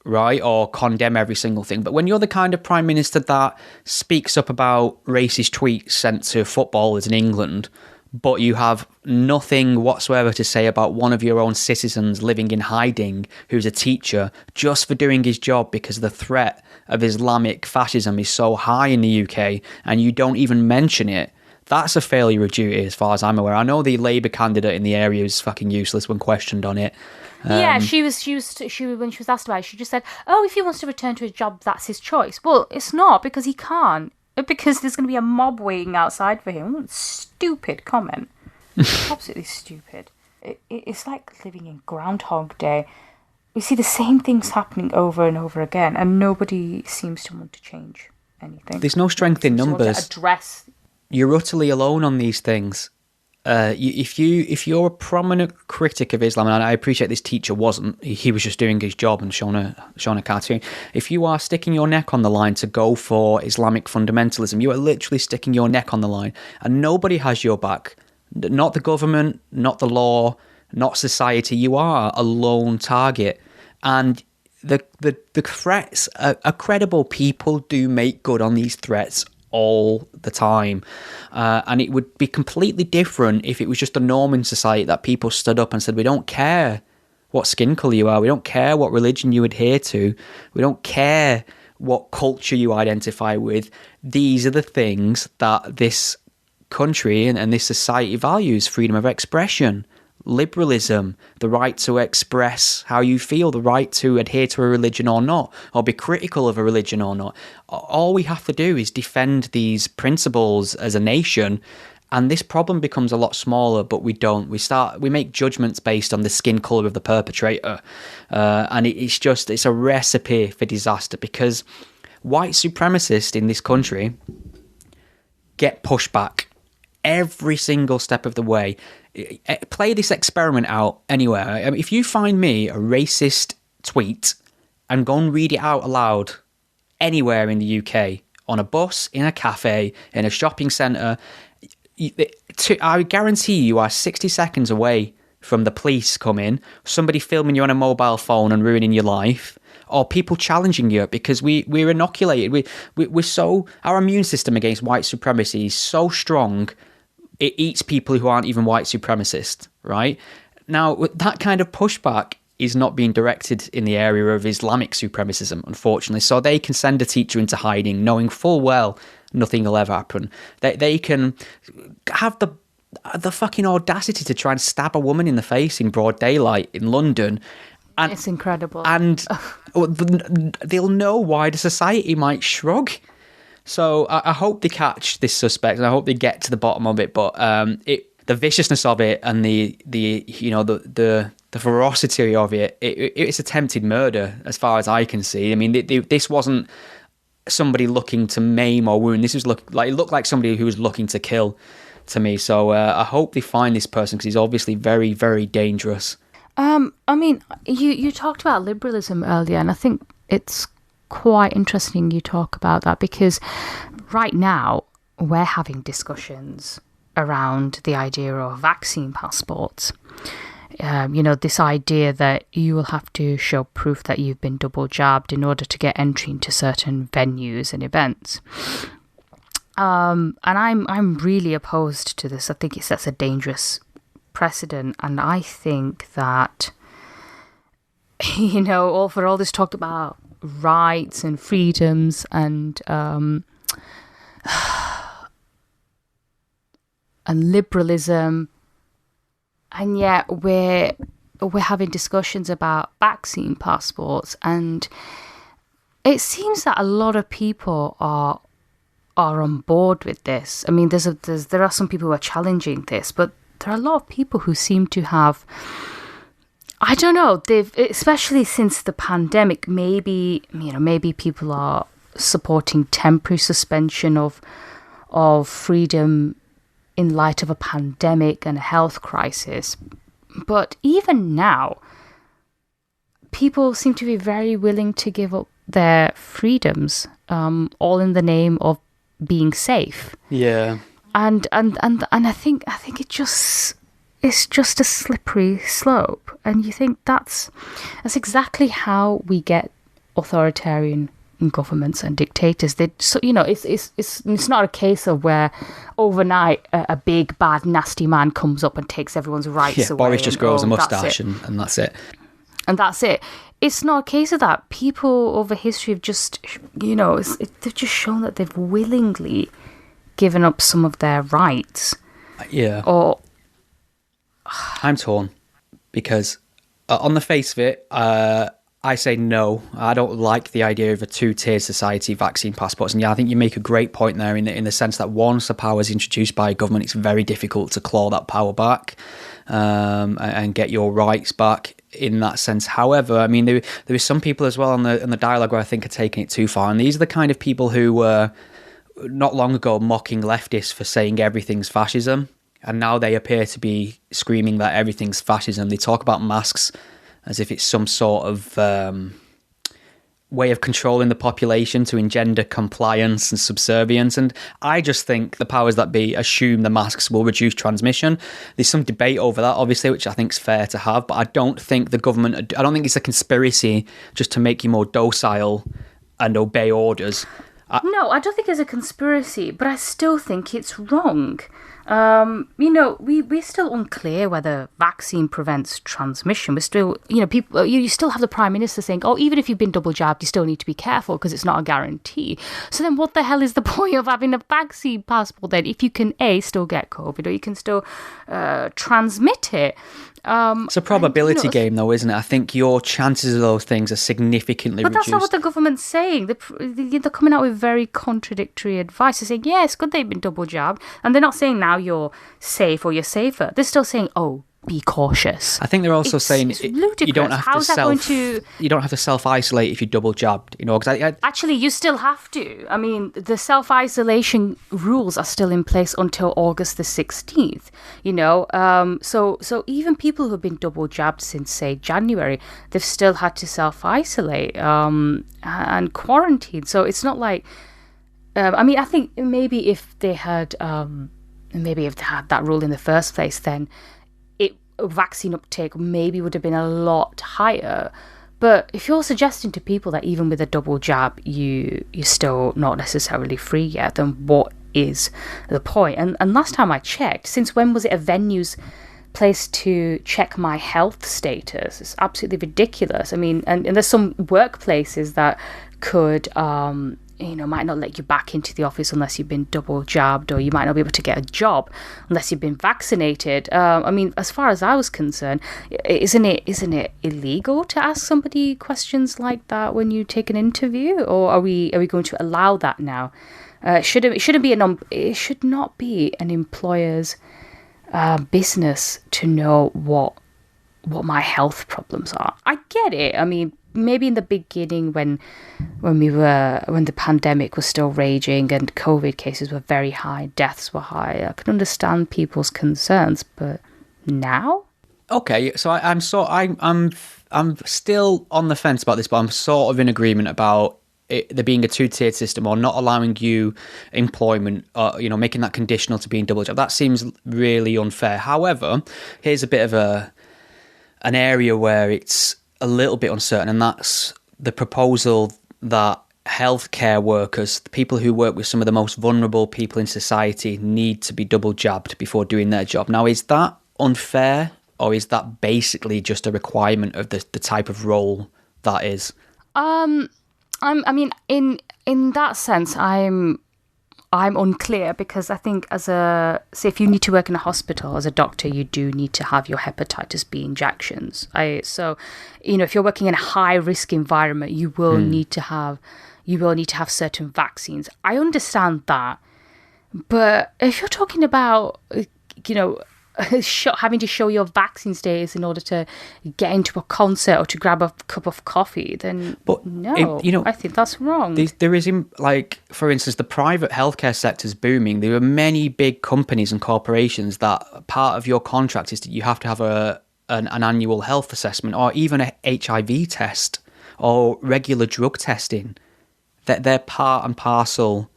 right? Or condemn every single thing. But when you're the kind of Prime Minister that speaks up about racist tweets sent to footballers in England, but you have nothing whatsoever to say about one of your own citizens living in hiding who's a teacher just for doing his job because the threat of Islamic fascism is so high in the UK, and you don't even mention it, that's a failure of duty as far as I'm aware. I know the Labour candidate in the area is fucking useless when questioned on it. Yeah, she when she was asked about it, she just said, if he wants to return to his job, that's his choice. Well, it's not, because he can't. Because there's going to be a mob waiting outside for him. Stupid comment. Absolutely stupid. It's like living in Groundhog Day. We see the same things happening over and over again, and nobody seems to want to change anything. There's no strength in numbers. Address. You're utterly alone on these things. If you're a prominent critic of Islam, and I appreciate this teacher wasn't, he was just doing his job and showing a cartoon. If you are sticking your neck on the line to go for Islamic fundamentalism, you are literally sticking your neck on the line, and nobody has your back. Not the government, not the law, not society. You are a lone target, and the threats are credible. People do make good on these threats all the time, and it would be completely different if it was just a norm in society that people stood up and said, we don't care what skin colour you are, we don't care what religion you adhere to, we don't care what culture you identify with, these are the things that this country and this society values: freedom of expression, liberalism, the right to express how you feel, the right to adhere to a religion or not, or be critical of a religion or not. All we have to do is defend these principles as a nation, and this problem becomes a lot smaller. But we don't. We make judgments based on the skin colour of the perpetrator, and it's a recipe for disaster, because white supremacists in this country get pushed back every single step of the way. Play this experiment out anywhere. If you find me a racist tweet and go and read it out aloud anywhere in the UK, on a bus, in a cafe, in a shopping centre. I guarantee you are 60 seconds away from the police coming, somebody filming you on a mobile phone and ruining your life, or people challenging you, because we're inoculated. We're so, our immune system against white supremacy is so strong, it eats people who aren't even white supremacists, right? Now, that kind of pushback is not being directed in the area of Islamic supremacism, unfortunately. So they can send a teacher into hiding, knowing full well nothing will ever happen. They can have the fucking audacity to try and stab a woman in the face in broad daylight in London. And, it's incredible. And they'll know wider society might shrug. So I hope they catch this suspect, and I hope they get to the bottom of it. But the viciousness of it and the ferocity of it, it's attempted murder as far as I can see. I mean, this wasn't somebody looking to maim or wound. This was it looked like somebody who was looking to kill to me. So I hope they find this person, because he's obviously very, very dangerous. I mean, you talked about liberalism earlier, and I think it's quite interesting you talk about that, because right now we're having discussions around the idea of vaccine passports. This idea that you will have to show proof that you've been double jabbed in order to get entry into certain venues and events. And I'm really opposed to this. I think it sets a dangerous precedent, and I think that, for all this talk about rights and freedoms and liberalism, and yet we're having discussions about vaccine passports, and it seems that a lot of people are on board with this. I mean, there are some people who are challenging this, but there are a lot of people who seem to have, I don't know, especially since the pandemic, maybe people are supporting temporary suspension of freedom in light of a pandemic and a health crisis. But even now, people seem to be very willing to give up their freedoms, all in the name of being safe. Yeah. And I think it's just a slippery slope. And you think that's exactly how we get authoritarian governments and dictators. It's not a case of where overnight a big bad nasty man comes up and takes everyone's rights away. Boris just grows a moustache and that's it. And that's it. It's not a case of that. People over history have just, they've just shown that they've willingly given up some of their rights. Yeah. Or I'm torn, because on the face of it, I say no. I don't like the idea of a two-tiered society, vaccine passports. And yeah, I think you make a great point there in the sense that once the power is introduced by a government, it's very difficult to claw that power back and get your rights back in that sense. However, I mean, there is some people as well on the dialogue where I think are taking it too far. And these are the kind of people who were not long ago mocking leftists for saying everything's fascism. And now they appear to be screaming that everything's fascism. They talk about masks as if it's some sort of way of controlling the population to engender compliance and subservience. And I just think the powers that be assume the masks will reduce transmission. There's some debate over that, obviously, which I think is fair to have. But I don't think I don't think it's a conspiracy just to make you more docile and obey orders. No, I don't think it's a conspiracy, but I still think it's wrong. We're still unclear whether vaccine prevents transmission. We're still, you still have the Prime Minister saying, oh, even if you've been double jabbed, you still need to be careful because it's not a guarantee. So then what the hell is the point of having a vaccine passport then if you can, still get COVID, or you can still transmit it? It's a probability game, though, isn't it? I think your chances of those things are significantly reduced. But that's not what the government's saying. They're coming out with very contradictory advice. They're saying, yeah, it's good they've been double jabbed. And they're not saying now you're safe or you're safer. They're still saying, oh, be cautious. I think they're also saying it's ludicrous. You don't have to self-isolate if you're double jabbed. Actually, you still have to. I mean, the self-isolation rules are still in place until August the 16th. So even people who've been double jabbed since, say, January, they've still had to self-isolate and quarantine. So it's not like I mean, I think maybe if they had that rule in the first place, then vaccine uptake maybe would have been a lot higher. But if you're suggesting to people that even with a double jab, you're still not necessarily free yet, then what is the point? And last time I checked, since when was it a venue's place to check my health status? It's absolutely ridiculous. I mean, and there's some workplaces that could, might not let you back into the office unless you've been double jabbed, or you might not be able to get a job unless you've been vaccinated. I mean, as far as I was concerned, isn't it illegal to ask somebody questions like that when you take an interview, or are we going to allow that now? It should not be an employer's business to know what my health problems are. I get it. I mean, maybe in the beginning when the pandemic was still raging and COVID cases were very high, deaths were high, I can understand people's concerns, but now? Okay, so I'm still on the fence about this, but I'm sort of in agreement about there being a two-tiered system, or not allowing you employment, making that conditional to being double job. That seems really unfair. However, here's a bit of an area where it's a little bit uncertain, and that's the proposal that healthcare workers, the people who work with some of the most vulnerable people in society, need to be double jabbed before doing their job. Now, is that unfair, or is that basically just a requirement of the type of role that is? I mean, in that sense, I'm unclear, because I think say if you need to work in a hospital as a doctor, you do need to have your hepatitis B injections. So, if you're working in a high risk environment, you will need to have certain vaccines. I understand that, but if you're talking about, having to show your vaccine status in order to get into a concert or to grab a cup of coffee, then I think that's wrong. There is, for instance, the private healthcare sector is booming. There are many big companies and corporations that part of your contract is that you have to have an annual health assessment, or even a HIV test, or regular drug testing. That they're part and parcel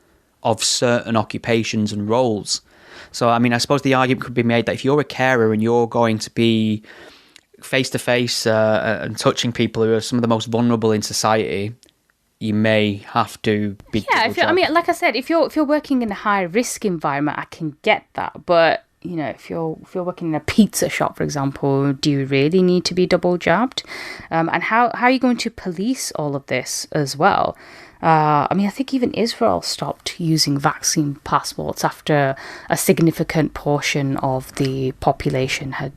of certain occupations and roles. So, I mean, I suppose the argument could be made that if you're a carer and you're going to be face-to-face and touching people who are some of the most vulnerable in society, you may have to be... Yeah, like I said, if you're working in a high-risk environment, I can get that. But, if you're working in a pizza shop, for example, do you really need to be double jabbed? And how are you going to police all of this as well? I think even Israel stopped using vaccine passports after a significant portion of the population had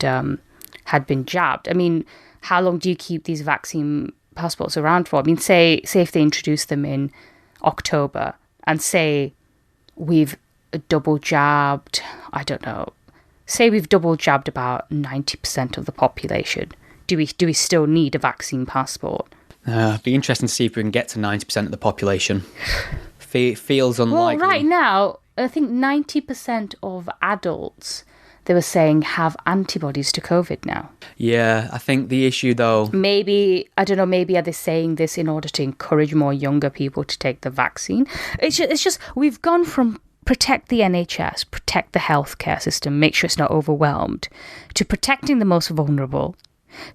been jabbed. I mean, how long do you keep these vaccine passports around for? I mean, say if they introduce them in October, and say we've double jabbed, I don't know, say we've double jabbed about 90% of the population. Do we still need a vaccine passport? It'd be interesting to see if we can get to 90% of the population. Feels unlikely. Well, right now, I think 90% of adults, they were saying, have antibodies to COVID now. Yeah, I think the issue, though... Maybe are they saying this in order to encourage more younger people to take the vaccine? It's just we've gone from protect the NHS, protect the healthcare system, make sure it's not overwhelmed, to protecting the most vulnerable,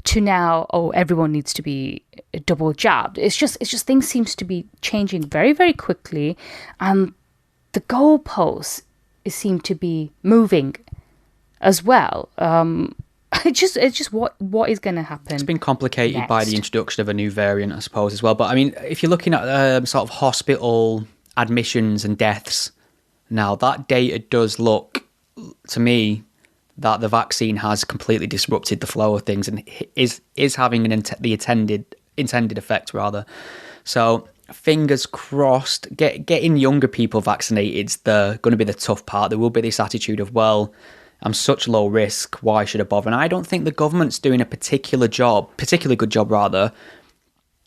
to now, everyone needs to be double jabbed. It's just things seems to be changing very, very quickly, and the goalposts seem to be moving as well. It's just what is going to happen. It's been complicated next by the introduction of a new variant, I suppose, as well. But I mean, if you're looking at sort of hospital admissions and deaths now, that data does look to me that the vaccine has completely disrupted the flow of things and is having the intended effect, rather. So fingers crossed. Getting younger people vaccinated is going to be the tough part. There will be this attitude of, well, I'm such low risk, why should I bother? And I don't think the government's doing a particularly good job, rather,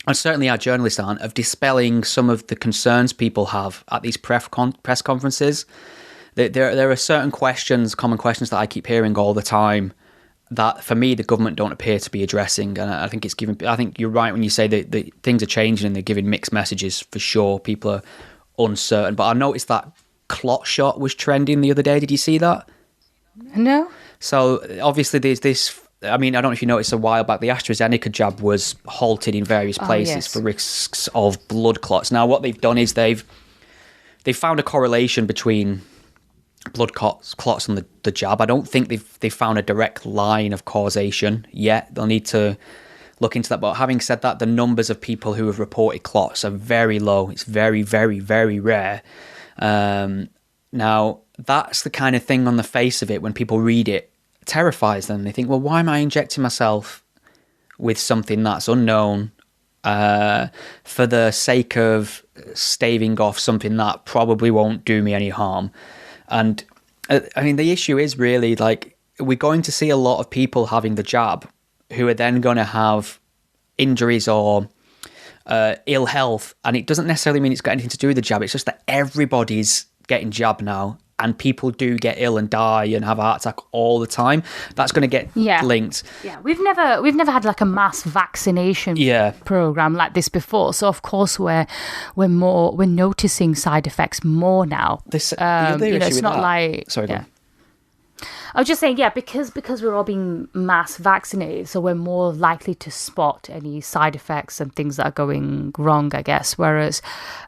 and certainly our journalists aren't, of dispelling some of the concerns people have at these press conferences. There are certain common questions that I keep hearing all the time that, for me, the government don't appear to be addressing. And I think I think you're right when you say that things are changing and they're giving mixed messages, for sure. People are uncertain. But I noticed that clot shot was trending the other day. Did you see that? No. So obviously there's this, I mean, I don't know if you noticed a while back, the AstraZeneca jab was halted in various places for risks of blood clots. Now what they've done is they've found a correlation between blood clots and the jab. I don't think they've found a direct line of causation yet. They'll need to look into that. But having said that, the numbers of people who have reported clots are very low. It's very, very, very rare. Now, that's the kind of thing on the face of it, when people read it, terrifies them. They think, well, why am I injecting myself with something that's unknown for the sake of staving off something that probably won't do me any harm? And I mean, the issue is really, like, we're going to see a lot of people having the jab who are then going to have injuries or ill health. And it doesn't necessarily mean it's got anything to do with the jab. It's just that everybody's getting jabbed now. And people do get ill and die and have a heart attack all the time. That's going to get linked. Yeah, we've never had like a mass vaccination program like this before. So of course we're noticing side effects more now. The other issue it's with not that, like sorry, go on. I was just saying, because we're all being mass vaccinated, so we're more likely to spot any side effects and things that are going wrong, I guess. Whereas,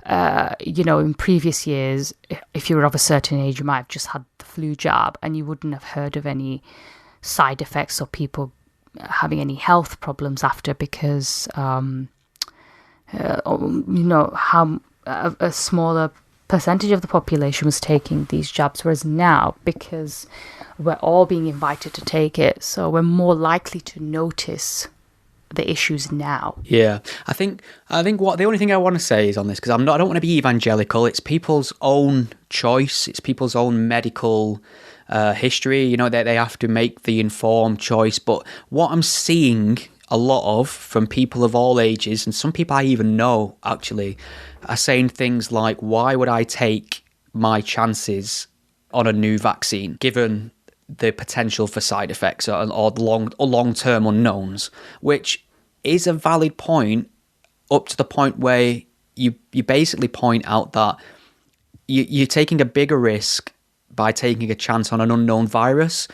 in previous years, if you were of a certain age, you might have just had the flu jab and you wouldn't have heard of any side effects or people having any health problems after, because, how a smaller percentage of the population was taking these jabs, whereas now, because we're all being invited to take it, so we're more likely to notice the issues now. Yeah, I think what the only thing I want to say is on this, because I don't want to be evangelical. It's people's own choice. It's people's own medical history. They have to make the informed choice. But what I'm seeing a lot of from people of all ages, and some people I even know actually, are saying things like, why would I take my chances on a new vaccine given the potential for side effects or long-term unknowns, which is a valid point, up to the point where you basically point out that you're taking a bigger risk by taking a chance on an unknown virus,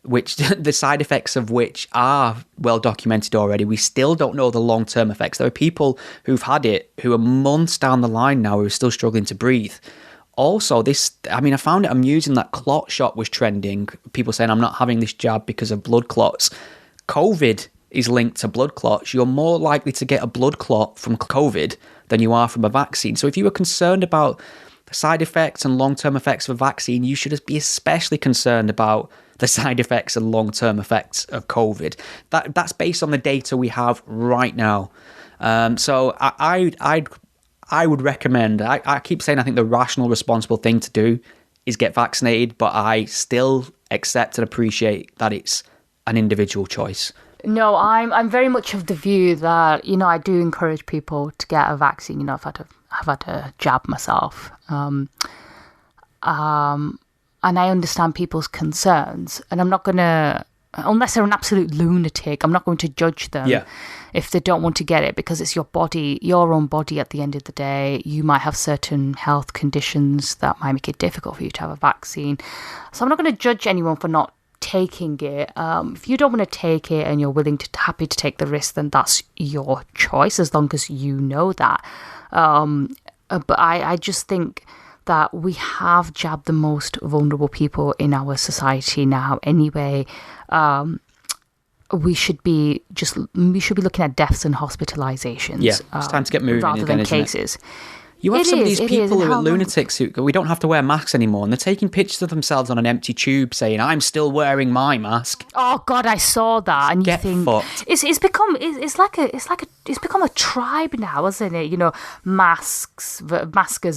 which the side effects of which are well documented already. We still don't know the long-term effects. There are people who've had it who are months down the line now who are still struggling to breathe. Also, I found it amusing that clot shot was trending. People saying, I'm not having this jab because of blood clots. COVID is linked to blood clots. You're more likely to get a blood clot from COVID than you are from a vaccine. So if you were concerned about the side effects and long-term effects of a vaccine, you should be especially concerned about the side effects and long-term effects of COVID. That's based on the data we have right now. So I would recommend, I keep saying I think the rational, responsible thing to do is get vaccinated, but I still accept and appreciate that it's an individual choice. No, I'm very much of the view that, I do encourage people to get a vaccine. I've had a jab myself. And I understand people's concerns, and I'm not going to, unless they're an absolute lunatic, I'm not going to judge them if they don't want to get it, because it's your body, your own body at the end of the day. You might have certain health conditions that might make it difficult for you to have a vaccine. So I'm not going to judge anyone for not taking it. If you don't want to take it and you're happy to take the risk, then that's your choice, as long as you know that. But I just think that we have jabbed the most vulnerable people in our society now anyway. We should be looking at deaths and hospitalizations. Yeah, it's time to get moving rather again, than isn't cases. It? You have some of these people who are lunatics who we don't have to wear masks anymore, and they're taking pictures of themselves on an empty tube saying, "I'm still wearing my mask." Oh God, I saw that, and you think fucked. It's become a tribe now, isn't it? Maskers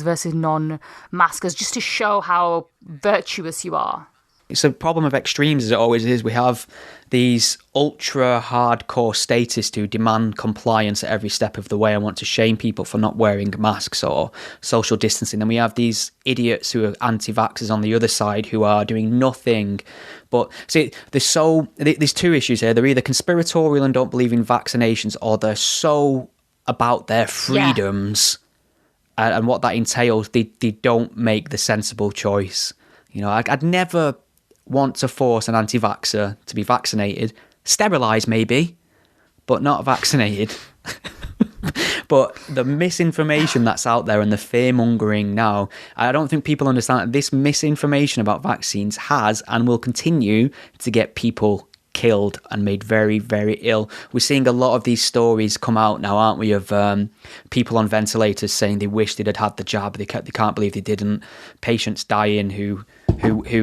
versus non-maskers, just to show how virtuous you are. It's a problem of extremes, as it always is. We have these ultra hardcore statists who demand compliance at every step of the way and want to shame people for not wearing masks or social distancing. And we have these idiots who are anti-vaxxers on the other side who are doing nothing. But see, there's two issues here. They're either conspiratorial and don't believe in vaccinations, or they're so about their freedoms and what that entails, they don't make the sensible choice. You know, I'd never want to force an anti-vaxxer to be vaccinated. Sterilised maybe, but not vaccinated. But the misinformation that's out there and the fear-mongering now, I don't think people understand that this misinformation about vaccines has and will continue to get people killed and made very, very ill. We're seeing a lot of these stories come out now, aren't we, of people on ventilators saying they wish they'd had the jab, they can't believe they didn't. Patients dying who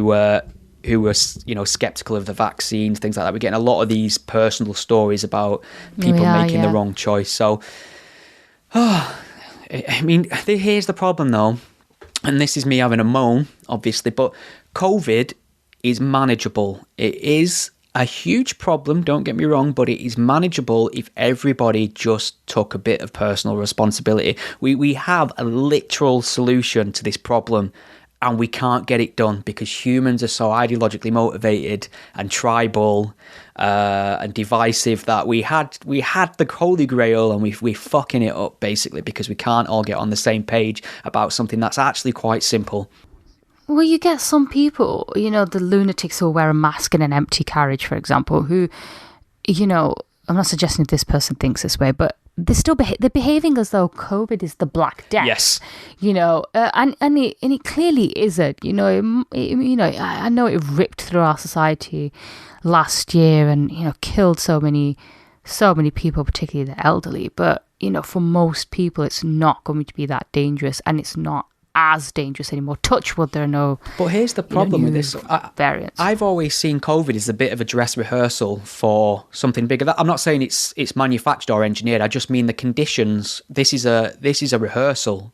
were, you know, skeptical of the vaccines, things like that. We're getting a lot of these personal stories about people making the wrong choice. So, I mean, here's the problem though, and this is me having a moan, obviously, but COVID is manageable. It is a huge problem, don't get me wrong, but it is manageable if everybody just took a bit of personal responsibility. We have a literal solution to this problem, and we can't get it done because humans are so ideologically motivated and tribal and divisive that we had the Holy Grail and we're fucking it up basically because we can't all get on the same page about something that's actually quite simple. Well, you get some people, you know, the lunatics who wear a mask in an empty carriage, for example, who, you know, I'm not suggesting this person thinks this way, but they're still they're behaving as though COVID is the Black Death. Yes, you know, and it clearly isn't. You know, I know it ripped through our society last year, and you know, killed so many people, particularly the elderly. But you know, for most people, it's not going to be that dangerous, and it's not as dangerous anymore. Touch wood, there are no. But here's the problem with this variants. I've always seen COVID as a bit of a dress rehearsal for something bigger. I'm not saying it's manufactured or engineered. I just mean the conditions. This is a rehearsal.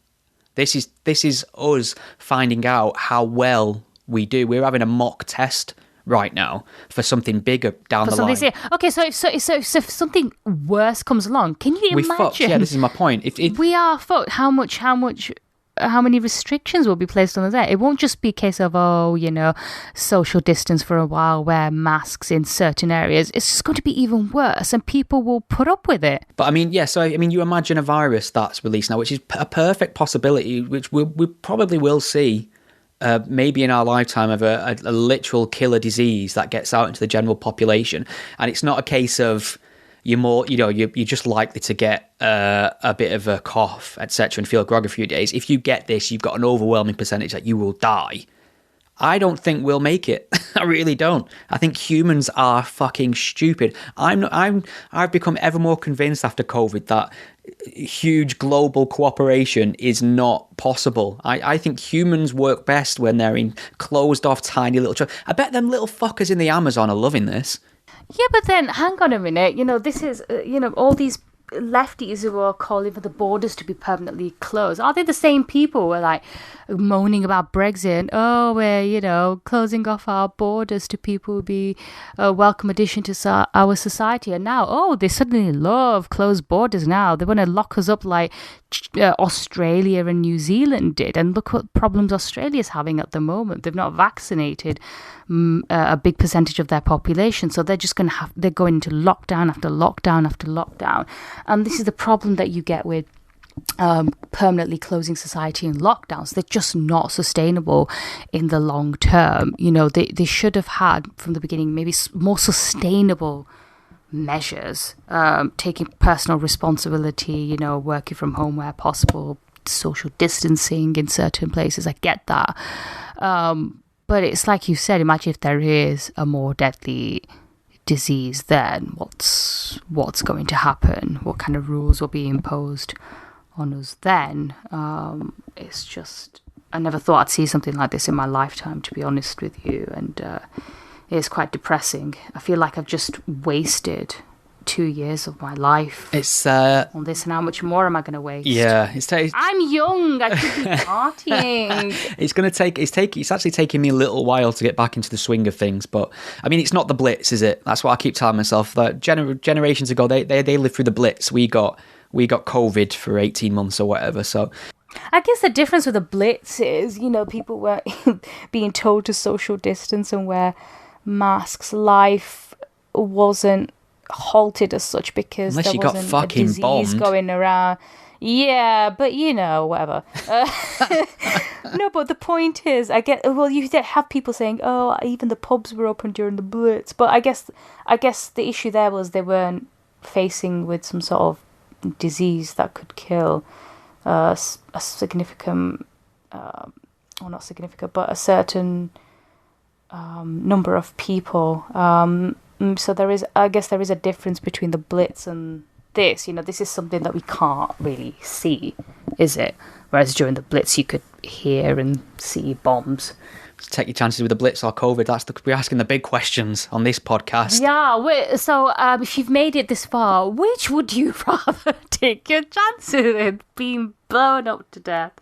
This is us finding out how well we do. We're having a mock test right now for something bigger down the line. Okay, so if something worse comes along, can you imagine? Fucked. Yeah, this is my point. If we are fucked, how many restrictions will be placed on us there? It won't just be a case of, social distance for a while, wear masks in certain areas. It's just going to be even worse, and people will put up with it. But I mean, you imagine a virus that's released now, which is a perfect possibility, which we probably will see maybe in our lifetime, of a literal killer disease that gets out into the general population. And it's not a case of you're just likely to get a bit of a cough, etc., and feel groggy a few days. If you get this, you've got an overwhelming percentage that you will die. I don't think we'll make it. I really don't. I think humans are fucking stupid. I've become ever more convinced after COVID that huge global cooperation is not possible. I think humans work best when they're in closed off tiny little. I bet them little fuckers in the Amazon are loving this. Yeah, but then hang on a minute. This is all these lefties who are calling for the borders to be permanently closed. Are they the same people who are like moaning about Brexit and we're closing off our borders to people who be a welcome addition to our society, and now they suddenly love closed borders now. They want to lock us up like Australia and New Zealand did, and look what problems Australia's having at the moment. They've not vaccinated a big percentage of their population, so they're just they're going into lockdown after lockdown after lockdown. And this is the problem that you get with permanently closing society and lockdowns. They're just not sustainable in the long term. They should have had from the beginning maybe more sustainable measures, taking personal responsibility, working from home where possible, social distancing in certain places. I get that. But it's like you said, imagine if there is a more deadly disease, then what's going to happen? What kind of rules will be imposed on us then? It's just, I never thought I'd see something like this in my lifetime, to be honest with you, and it's quite depressing. I feel like I've just wasted 2 years of my life on this, and how much more am I going to waste? Yeah, I'm young. I could be partying. It's actually taking me a little while to get back into the swing of things, but I mean, it's not the Blitz, is it? That's what I keep telling myself. That generations ago, they lived through the Blitz. We got COVID for 18 months or whatever. So I guess the difference with the Blitz is, people were being told to social distance and wear masks. Life wasn't halted as such because unless there you wasn't got fucking a disease bombed going around. Yeah, but whatever. No, but the point is, you did have people saying, "Oh, even the pubs were open during the Blitz," but I guess the issue there was they weren't facing with some sort of disease that could kill a significant, or not significant, but a certain number of people. So there is a difference between the Blitz and this. This is something that we can't really see, is it? Whereas during the Blitz, you could hear and see bombs. Take your chances with the Blitz or COVID. We're asking the big questions on this podcast. Yeah, so if you've made it this far, which would you rather take your chances with? Being blown up to death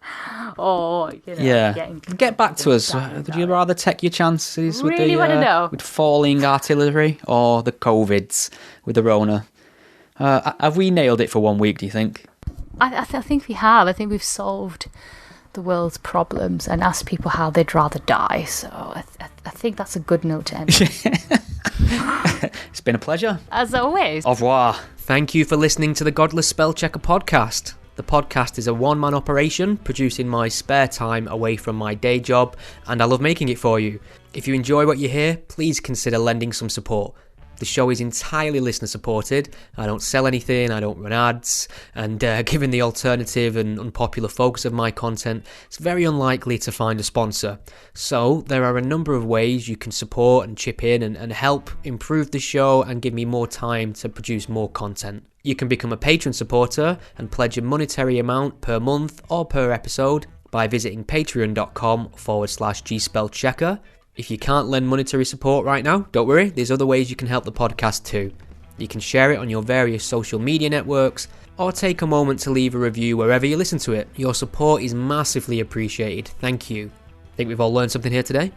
or, get back to us. Would you rather take your chances with with falling artillery or the COVIDs with the Rona? Have we nailed it for 1 week, do you think? I think we have. I think we've solved the world's problems and asked people how they'd rather die. So I think that's a good note to end. It's been a pleasure. As always. Au revoir. Thank you for listening to the Godless Spellchecker podcast. The podcast is a one-man operation produced in my spare time away from my day job, and I love making it for you. If you enjoy what you hear, please consider lending some support. The show is entirely listener supported. I don't sell anything, I don't run ads, and given the alternative and unpopular focus of my content, it's very unlikely to find a sponsor. So there are a number of ways you can support and chip in and help improve the show and give me more time to produce more content. You can become a patron supporter and pledge a monetary amount per month or per episode by visiting patreon.com/gspellchecker. If you can't lend monetary support right now, don't worry, there's other ways you can help the podcast too. You can share it on your various social media networks, or take a moment to leave a review wherever you listen to it. Your support is massively appreciated. Thank you. Think we've all learned something here today?